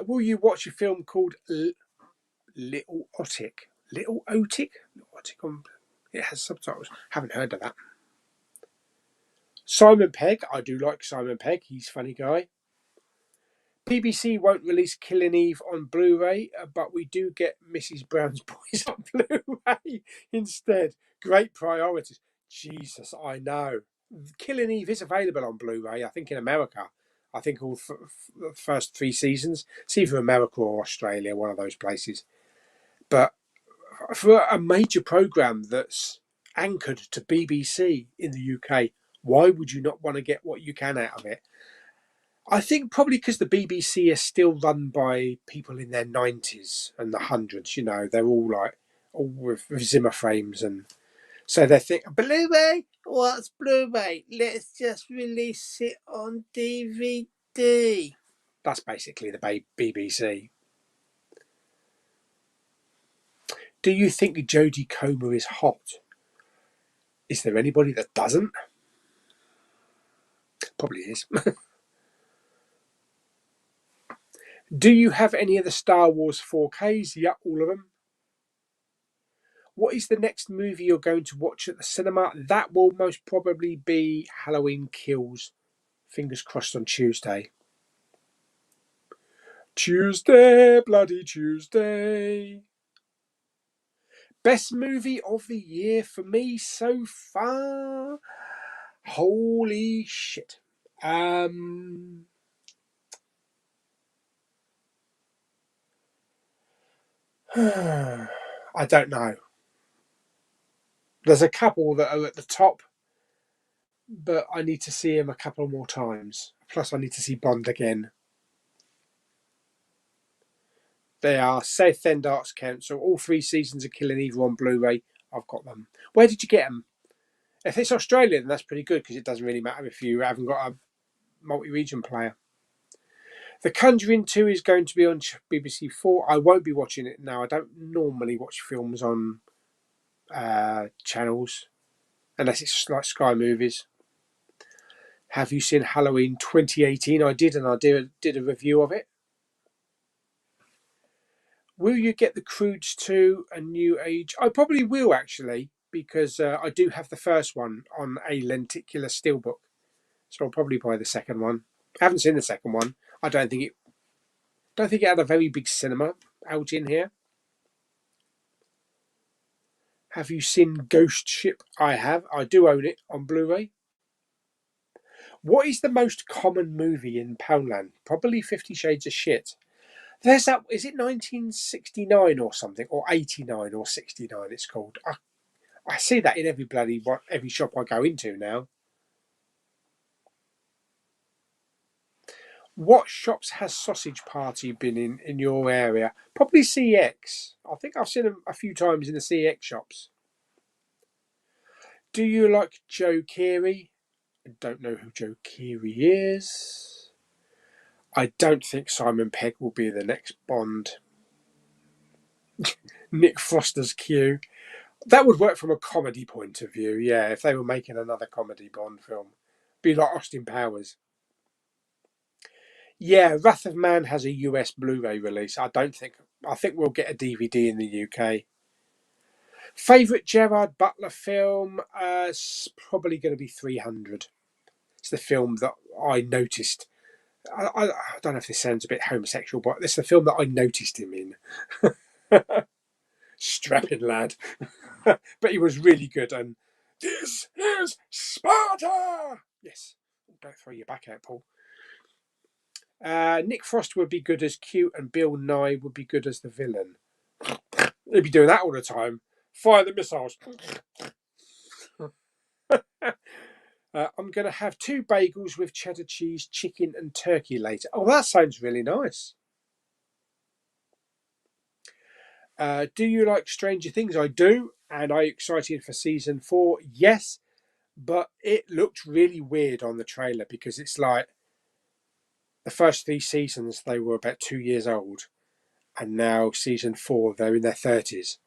Will you watch a film called Little Otic? Little Otic? Little Otic it has subtitles. Haven't heard of that. Simon Pegg. I do like Simon Pegg. He's a funny guy. BBC won't release Killing Eve on Blu-ray, but we do get Mrs. Brown's Boys on Blu-ray instead. Great priorities. Jesus, I know. Killing Eve is available on Blu-ray, I think, in America. I think all the first 3 seasons. It's either America or Australia, one of those places. But for a major programme that's anchored to BBC in the UK, why would you not want to get what you can out of it? I think probably because the BBC is still run by people in their 90s and the hundreds. You know, they're all with Zimmer frames, and so they think Blu-ray. What's Blu-ray? Let's just release it on DVD. That's basically the BBC. Do you think Jodie Comer is hot? Is there anybody that doesn't? Probably is. Do you have any of the Star Wars 4Ks? Yeah, all of them. What is the next movie you're going to watch at the cinema? That will most probably be Halloween Kills. Fingers crossed on Tuesday. Tuesday, bloody Tuesday. Best movie of the year for me so far? Holy shit. I don't know. There's a couple that are at the top, but I need to see him a couple more times. Plus, I need to see Bond again. They are Southend Arts Council. All 3 seasons of Killing Eve on Blu-ray. I've got them. Where did you get them? If it's Australian, that's pretty good because it doesn't really matter if you haven't got a multi-region player. The Conjuring 2 is going to be on BBC 4. I won't be watching it now. I don't normally watch films on channels unless it's like Sky Movies. Have you seen Halloween 2018? I did, and I did a review of it. Will you get the Croods 2 a New Age? I probably will, actually, because I do have the first one on a lenticular steelbook. So I'll probably buy the second one. I haven't seen the second one. I don't think it had a very big cinema out in here. Have you seen Ghost Ship? I have. I do own it on Blu-ray. What is the most common movie in Poundland? Probably 50 Shades of Shit. There's that. Is it 1969 or something, or 89 or 69? It's called. I see that in every shop I go into now. What shops has Sausage Party been in your area? Probably CX. I think I've seen them a few times in the CX shops. Do you like Joe Keery? I don't know who Joe Keery is. I don't think Simon Pegg will be the next Bond. Nick Foster's Q. That would work from a comedy point of view, yeah, if they were making another comedy Bond film. Be like Austin Powers. Yeah, Wrath of Man has a US Blu-ray release. I think we'll get a DVD in the UK. Favourite Gerard Butler film? It's probably going to be 300. It's the film that I noticed. I don't know if this sounds a bit homosexual, but it's the film that I noticed him in. Strapping lad. But he was really good. And this is Sparta. Yes. Don't throw your back out, Paul. Nick Frost would be good as Q, and Bill Nye would be good as the villain. He'd be doing that all the time. Fire the missiles. I'm going to have 2 bagels with cheddar cheese, chicken and turkey later. Oh, that sounds really nice. Do you like Stranger Things? I do. And are you excited for season 4? Yes. But it looked really weird on the trailer because it's like the first 3 seasons, they were about 2 years old. And now season 4, they're in their 30s.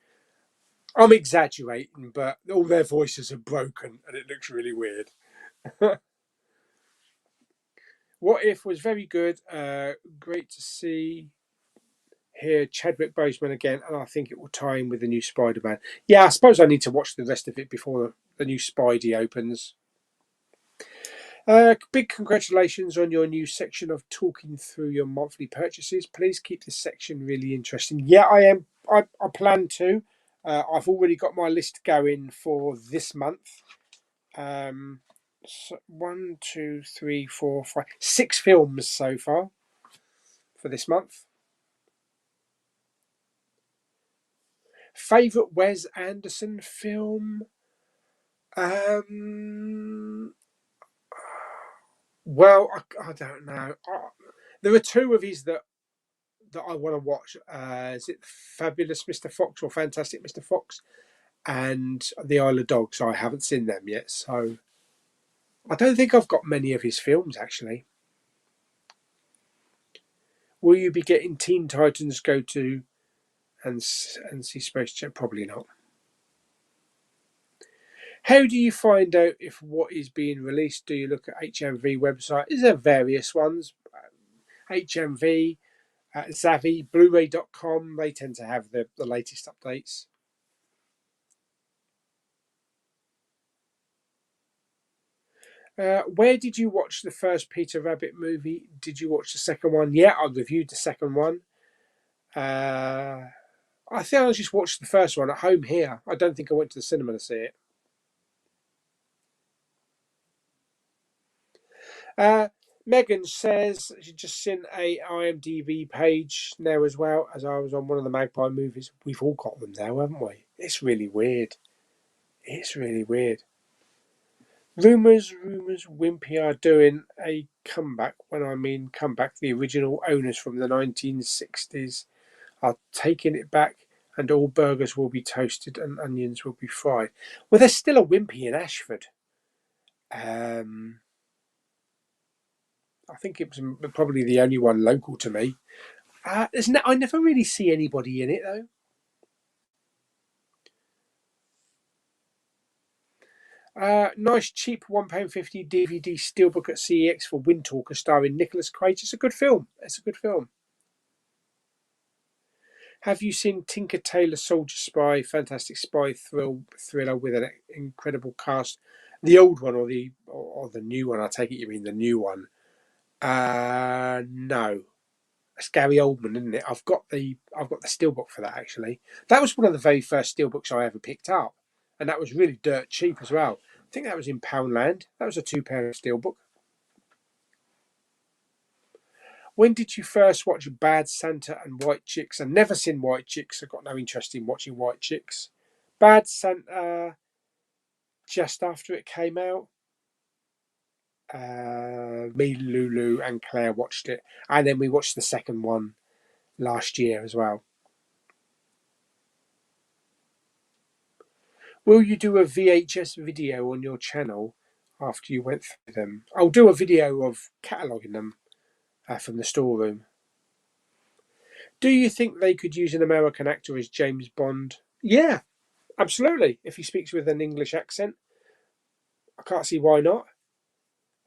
I'm exaggerating, but all their voices are broken and it looks really weird. What If was very good. Great to hear Chadwick Boseman again, and I think it will tie in with the new Spider-Man. Yeah, I suppose I need to watch the rest of it before the new Spidey opens. Big congratulations on your new section of talking through your monthly purchases. Please keep this section really interesting. Yeah, I am. I plan to. I've already got my list going for this month. So 1, 2, 3, 4, 5, 6 films so far for this month. Favourite Wes Anderson film? Well, I don't know. There are 2 of his that I want to watch. Is it Fabulous Mr. Fox or Fantastic Mr. Fox? And The Isle of Dogs. I haven't seen them yet, so I don't think I've got many of his films actually. Will you be getting Teen Titans Go to and see Space Jam? Probably not. How do you find out if what is being released? Do you look at HMV website? Is there various ones? HMV, Zavvi, Blu-ray.com. They tend to have the latest updates. Where did you watch the first Peter Rabbit movie? Did you watch the second one? Yeah, I reviewed the second one. I think I just watched the first one at home here. I don't think I went to the cinema to see it. Megan says she just sent a IMDb page now as well, as I was on one of the Magpie movies. We've all got them now, haven't we? It's really weird. It's really weird. Rumours, Wimpy are doing a comeback. When I mean comeback, the original owners from the 1960s are taking it back, and all burgers will be toasted and onions will be fried. Well, there's still a Wimpy in Ashford. I think it was probably the only one local to me. I never really see anybody in it though. Nice cheap £1.50 DVD steelbook at CEX for Windtalker starring Nicolas Cage. It's a good film. It's a good film. Have you seen Tinker Tailor Soldier Spy? Fantastic spy thriller with an incredible cast. The old one or the new one? I take it you mean the new one. No. It's Gary Oldman, isn't it? I've got the steelbook for that actually. That was one of the very first steelbooks I ever picked up, and that was really dirt cheap as well. I think that was in Poundland. That was a £2 steelbook. When did you first watch Bad Santa and White Chicks? I've never seen White Chicks. I've got no interest in watching White Chicks. Bad Santa, just after it came out. Me, Lulu, and Claire watched it, and then we watched the second one last year as well. Will you do a VHS video on your channel after you went through them? I'll do a video of cataloguing them from the storeroom. Do you think they could use an American actor as James Bond? Yeah, absolutely. If he speaks with an English accent, I can't see why not.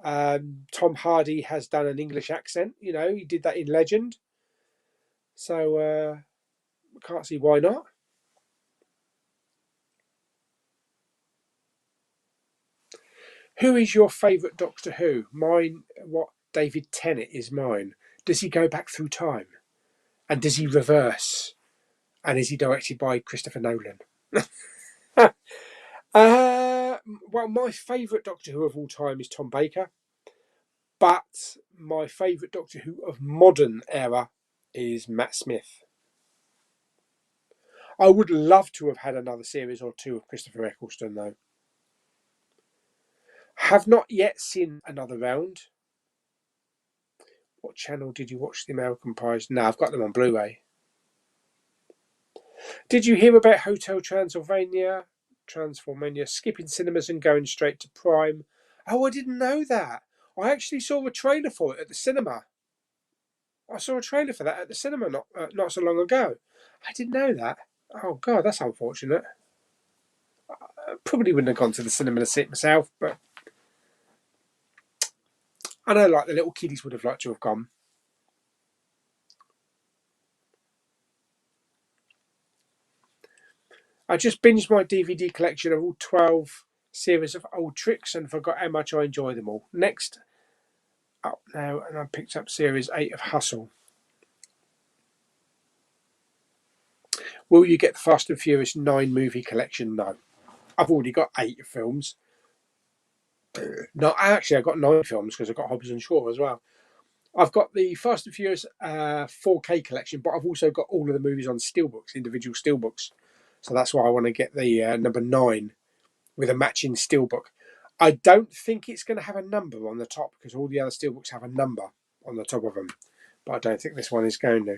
Tom Hardy has done an English accent. You know, he did that in Legend. So I can't see why not. Who is your favourite Doctor Who? Mine, David Tennant is mine. Does he go back through time? And does he reverse? And is he directed by Christopher Nolan? Well, my favourite Doctor Who of all time is Tom Baker, but my favourite Doctor Who of modern era is Matt Smith. I would love to have had another series or two of Christopher Eccleston, though. Have not yet seen another round. What channel did you watch the American Pies? No, I've got them on Blu-ray. Did you hear about Hotel Transylvania skipping cinemas and going straight to Prime? Oh, I didn't know that. I actually saw a trailer for it at the cinema. I saw a trailer for that at the cinema not so long ago. I didn't know that. Oh, God, that's unfortunate. I probably wouldn't have gone to the cinema to see it myself, but I know like the little kiddies would have liked to have gone. I just binged my DVD collection of all 12 series of old tricks and forgot how much I enjoy them all. Next up now, and I picked up series 8 of Hustle. Will you get the Fast and Furious 9 movie collection? No. I've already got 8 films. No, actually, I got 9 films because I've got Hobbs and Shaw as well. I've got the Fast and Furious 4K collection, but I've also got all of the movies on steelbooks, individual steelbooks. So that's why I want to get the number 9 with a matching steelbook. I don't think it's going to have a number on the top because all the other steelbooks have a number on the top of them, but I don't think this one is going to.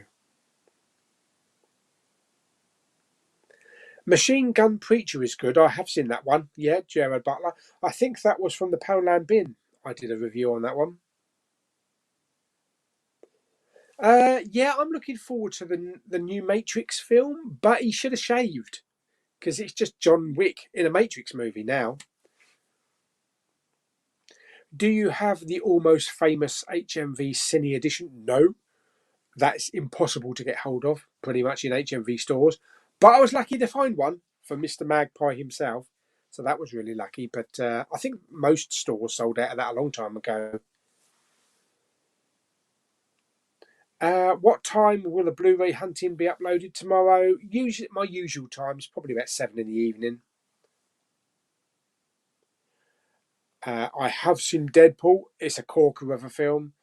Machine Gun Preacher is good. I have seen that one. Yeah, Gerard Butler. I think that was from the Poundland Bin. I did a review on that one. Yeah, I'm looking forward to the new Matrix film, but he should have shaved because it's just John Wick in a Matrix movie now. Do you have the Almost Famous HMV Cine Edition? No, that's impossible to get hold of pretty much in HMV stores. But I was lucky to find one for Mr. Magpie himself. So that was really lucky. But I think most stores sold out of that a long time ago. What time will the Blu-ray hunting be uploaded tomorrow? Usually, my usual time is probably about 7 in the evening. I have seen Deadpool. It's a corker of a film.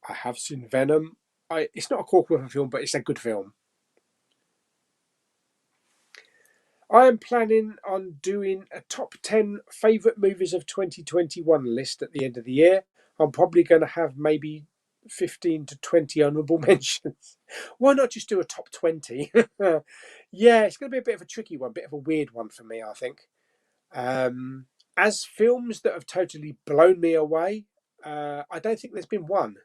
I have seen Venom. It's not a corker of a film, but it's a good film. I am planning on doing a top 10 favourite movies of 2021 list at the end of the year. I'm probably going to have maybe 15 to 20 honourable mentions. Why not just do a top 20? Yeah, it's going to be a bit of a tricky one, a bit of a weird one for me, I think. As films that have totally blown me away, I don't think there's been one.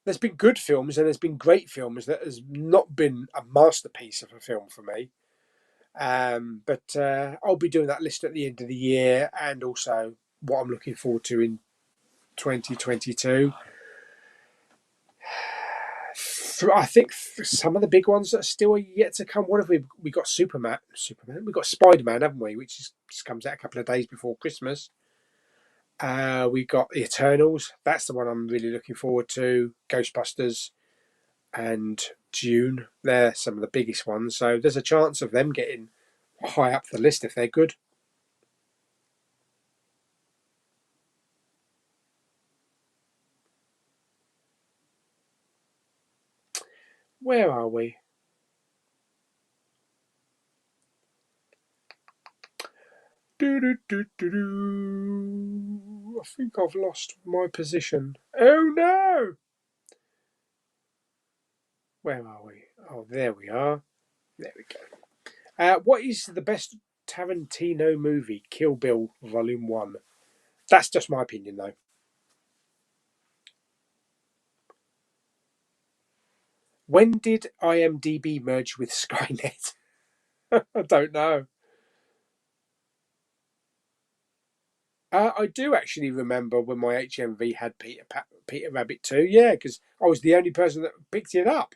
There's been good films and there's been great films that has not been a masterpiece of a film for me. But I'll be doing that list at the end of the year and also what I'm looking forward to in 2022. I think some of the big ones that are still yet to come. What have we got? Superman. We've got Spider-Man, haven't we? Which just comes out a couple of days before Christmas. We got the Eternals. That's the one I'm really looking forward to. Ghostbusters and Dune. They're some of the biggest ones. So there's a chance of them getting high up the list if they're good. Where are we? I think I've lost my position. Oh no! Where are we? Oh, there we are. There we go. What is the best Tarantino movie? Kill Bill Volume 1. That's just my opinion, though. When did IMDb merge with Skynet? I don't know. I do actually remember when my HMV had Peter Rabbit 2, yeah, because I was the only person that picked it up.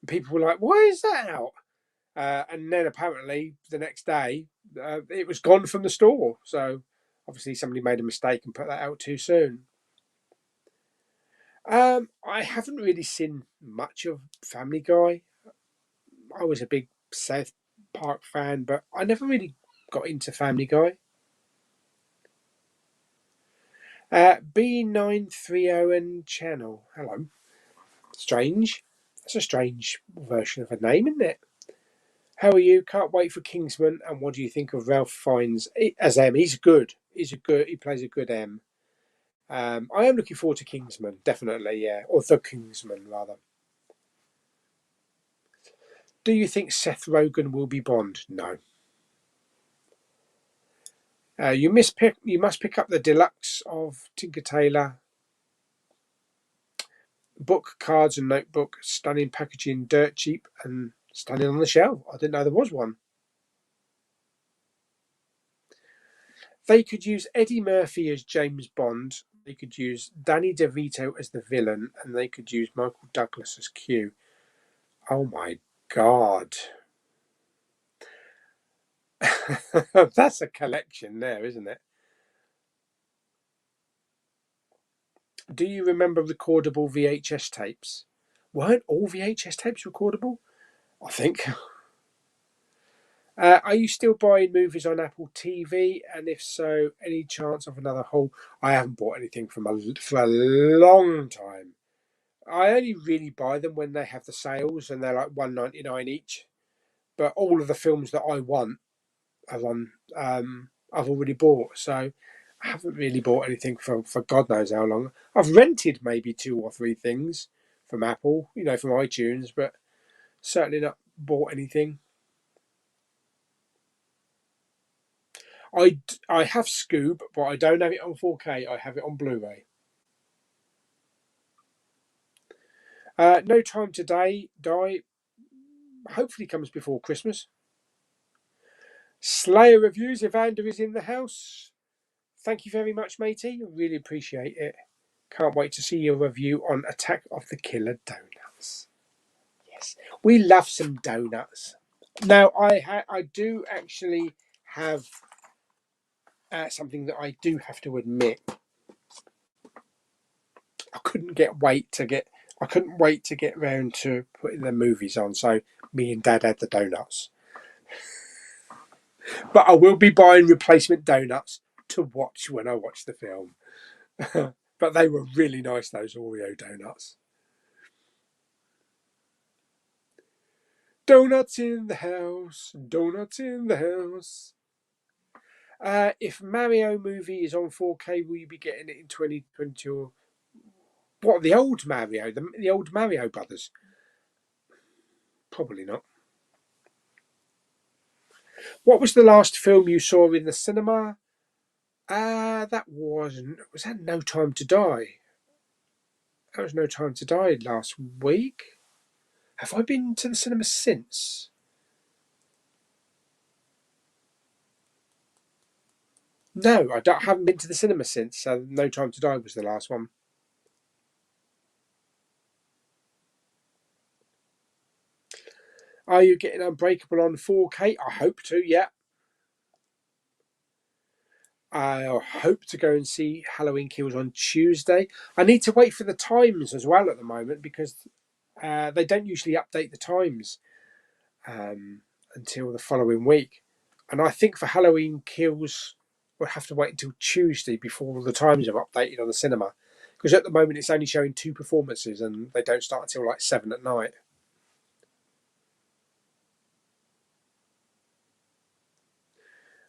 And people were like, why is that out? And then apparently the next day, it was gone from the store. So obviously somebody made a mistake and put that out too soon. I haven't really seen much of Family Guy. I was a big South Park fan, but I never really got into Family Guy. B930N channel. Hello. Strange. That's a strange version of a name, isn't it? How are you? Can't wait for Kingsman. And what do you think of Ralph Fiennes as M? He's good. He plays a good M. I am looking forward to Kingsman, definitely, yeah. Or The Kingsman, rather. Do you think Seth Rogen will be Bond? No. You must pick up the deluxe of Tinker Tailor. Book, cards and notebook. Stunning packaging, dirt cheap and standing on the shelf. I didn't know there was one. They could use Eddie Murphy as James Bond. They could use Danny DeVito as the villain. And they could use Michael Douglas as Q. Oh my God. That's a collection there, isn't it? Do you remember recordable VHS tapes? Weren't all VHS tapes recordable? I think. Are you still buying movies on Apple TV? And if so, any chance of another haul? I haven't bought anything for a long time. I only really buy them when they have the sales and they're like $1.99 each. But all of the films that I want are on. I've already bought, so I haven't really bought anything for God knows how long. I've rented maybe 2 or 3 things from Apple, from iTunes, but certainly not bought anything. I have Scoob, but I don't have it on 4K. I have it on Blu-ray. No Time to Die hopefully comes before Christmas. Slayer reviews. Evander is in the house. Thank you very much, matey. I really appreciate it. Can't wait to see your review on Attack of the Killer Donuts. Yes, we love some donuts. Now, I do actually have something that I do have to admit. I couldn't wait to get round to putting the movies on. So me and Dad had the donuts, but I will be buying replacement donuts to watch when I watch the film. But they were really nice, those Oreo donuts. Donuts in the house, donuts in the house. If Mario movie is on 4K, will you be getting it in 2020? Or what? The old Mario, the old Mario brothers? Probably not. What was the last film you saw in the cinema? That was that No Time to Die? That was No Time to Die last week. Have I been to the cinema since? No, haven't been to the cinema since. No Time to Die was the last one. Are you getting Unbreakable on 4K? I hope to, yeah. I hope to go and see Halloween Kills on Tuesday. I need to wait for the times as well at the moment because they don't usually update the times until the following week. And I think for Halloween Kills, we'll have to wait until Tuesday before the times are updated on the cinema. Because at the moment it's only showing 2 performances and they don't start until like 7 at night.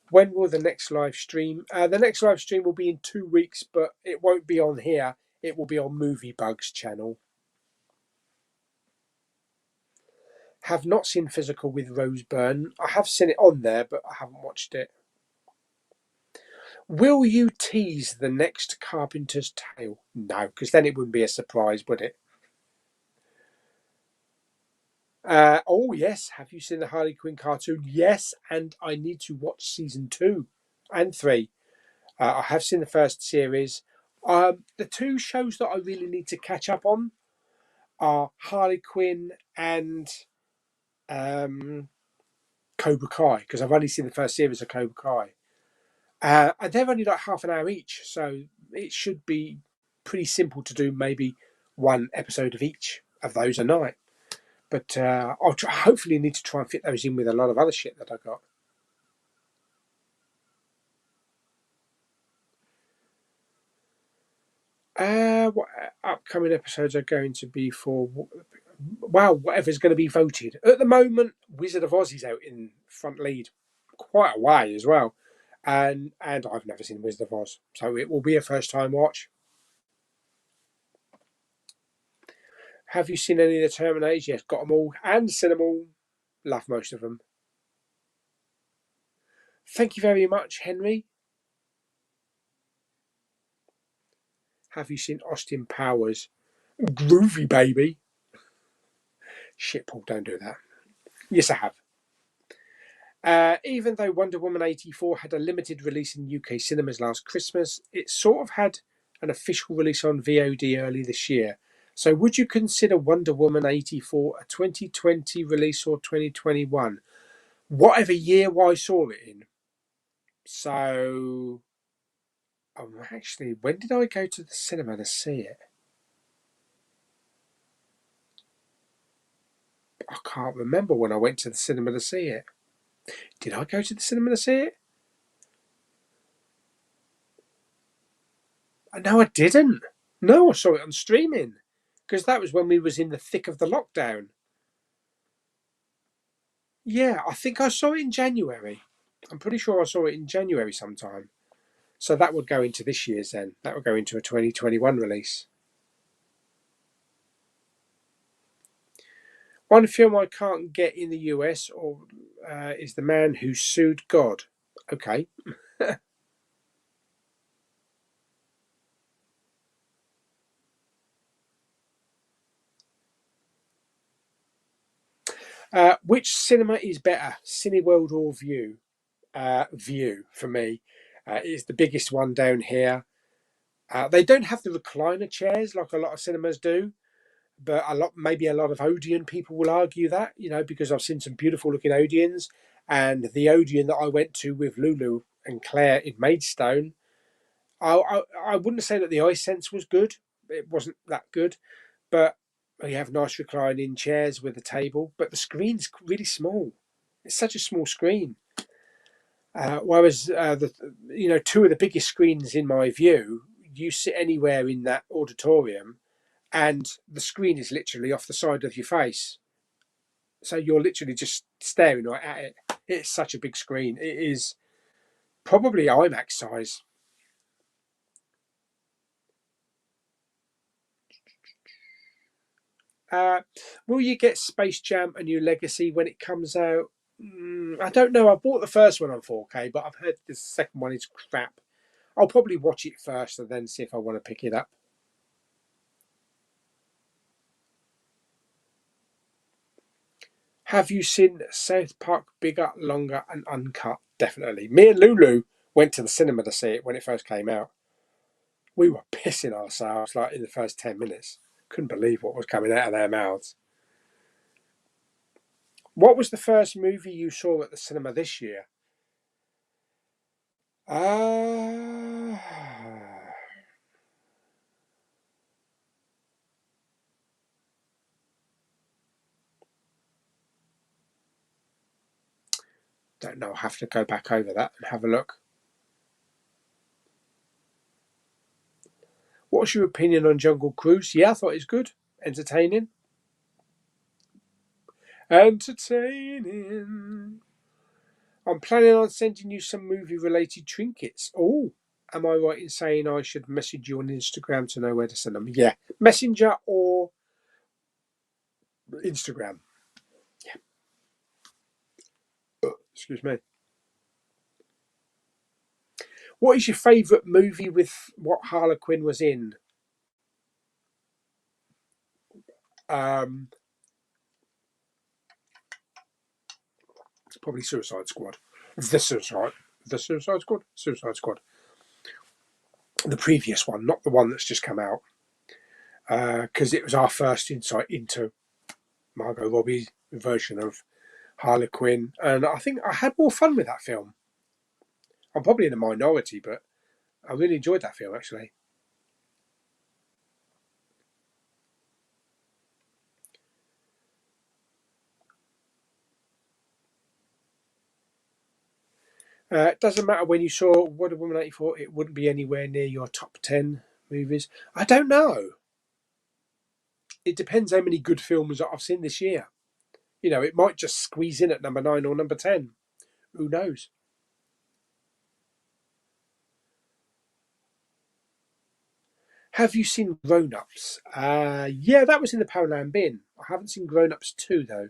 When will the next live stream? The next live stream will be in 2 weeks, but it won't be on here. It will be on Movie Bugs channel. Have not seen Physical with Rose Byrne. I have seen it on there, but I haven't watched it. Will you tease the next Carpenter's Tale? No, because then it wouldn't be a surprise, would it? Oh, yes. Have you seen the Harley Quinn cartoon? Yes, and I need to watch season 2 and 3. I have seen the first series. The 2 shows that I really need to catch up on are Harley Quinn and Cobra Kai, because I've only seen the first series of Cobra Kai. And they're only like half an hour each, so it should be pretty simple to do maybe 1 episode of each of those a night. But I'll hopefully need to try and fit those in with a lot of other shit that I got. What upcoming episodes are going to be for? Well, whatever's going to be voted. At the moment, Wizard of Oz is out in front lead quite a way as well. And I've never seen Wizard of Oz, so it will be a first time watch. Have you seen any of the Terminators? Yes, got them all and seen them all. Love most of them. Thank you very much, Henry. Have you seen Austin Powers? Groovy, baby. Shit, Paul, don't do that. Yes, I have. Even though Wonder Woman 84 had a limited release in UK cinemas last Christmas, it sort of had an official release on VOD early this year. So would you consider Wonder Woman 84 a 2020 release or 2021? Whatever year I saw it in. So, actually, when did I go to the cinema to see it? I can't remember when I went to the cinema to see it. Did I go to the cinema to see it? No, I didn't. No, I saw it on streaming because that was when we was in the thick of the lockdown. Yeah, I think I saw it in January. I'm pretty sure I saw it in January sometime. So that would go into this year's then. That would go into a 2021 release. One film I can't get in the US is The Man Who Sued God. Okay. Which cinema is better, Cineworld or View? View for me. It's the biggest one down here. They don't have the recliner chairs like a lot of cinemas do, but maybe a lot of Odeon people will argue that, because I've seen some beautiful looking Odeons, and the Odeon that I went to with Lulu and Claire in Maidstone, I wouldn't say that the Hisense was good. It wasn't that good, but we have nice reclining chairs with a table, but the screen's really small. It's such a small screen. Whereas two of the biggest screens in my view, you sit anywhere in that auditorium, and the screen is literally off the side of your face, so you're literally just staring right at it. It's such a big screen. It is probably IMAX size. Will you get Space Jam: A New Legacy when it comes out? I don't know. I bought the first one on 4K, but I've heard the second one is crap. I'll probably watch it first and then see if I want to pick it up. Have you seen South Park Bigger, Longer and Uncut? Definitely. Me and Lulu went to the cinema to see it when it first came out. We were pissing ourselves like in the first 10 minutes. Couldn't believe what was coming out of their mouths. What was the first movie you saw at the cinema this year? Don't know. I'll have to go back over that and have a look. What's your opinion on Jungle Cruise? Yeah, I thought it was good. Entertaining. Entertaining. I'm planning on sending you some movie-related trinkets. Oh, am I right in saying I should message you on Instagram to know where to send them? Yeah, Messenger or Instagram. Yeah. Excuse me. What is your favourite movie with what Harlequin was in? Probably Suicide Squad. The Suicide Squad. Suicide Squad. The previous one, not the one that's just come out, because it was our first insight into Margot Robbie's version of Harlequin, and I think I had more fun with that film. I'm probably in a minority, but I really enjoyed that film actually. It doesn't matter when you saw Wonder Woman 84, it wouldn't be anywhere near your top 10 movies. I don't know. It depends how many good films that I've seen this year. You know, it might just squeeze in at number 9 or number 10. Who knows? Have you seen Grown Ups? Yeah, that was in the Poundland bin. I haven't seen Grown Ups 2, though.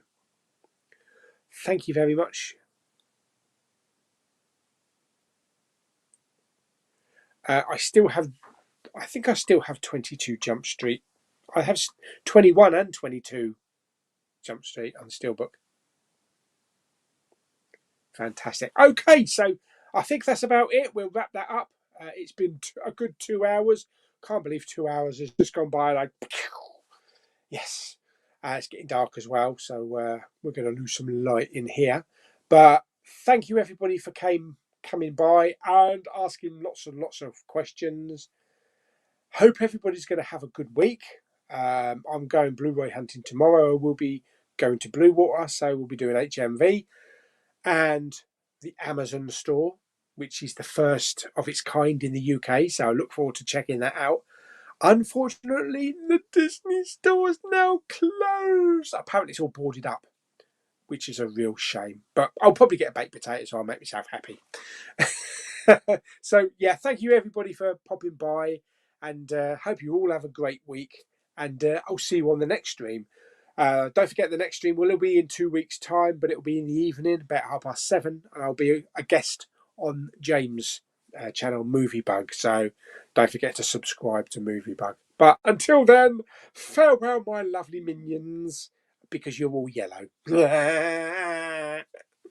Thank you very much. I think I still have 22 Jump Street. I have 21 and 22 Jump Street on the Steelbook. Fantastic. Okay, so I think that's about it. We'll wrap that up. It's been a good 2 hours. Can't believe 2 hours has just gone by like, yes. It's getting dark as well, so we're going to lose some light in here. But thank you everybody for coming by and asking lots and lots of questions. Hope everybody's going to have a good week. I'm going Blu-ray hunting tomorrow. We'll be going to Blue Water, so we'll be doing HMV and the Amazon store, which is the first of its kind in the UK. So I look forward to checking that out. Unfortunately, the Disney store is now closed. Apparently, it's all boarded up, which is a real shame. But I'll probably get a baked potato, so I'll make myself happy. So, yeah, thank you everybody for popping by, and hope you all have a great week. And I'll see you on the next stream. Don't forget the next stream will be in 2 weeks' time, but it'll be in the evening, about 7:30, and I'll be a guest on James' channel, Movie Bug. So don't forget to subscribe to Movie Bug. But until then, farewell, my lovely minions, because you're all yellow.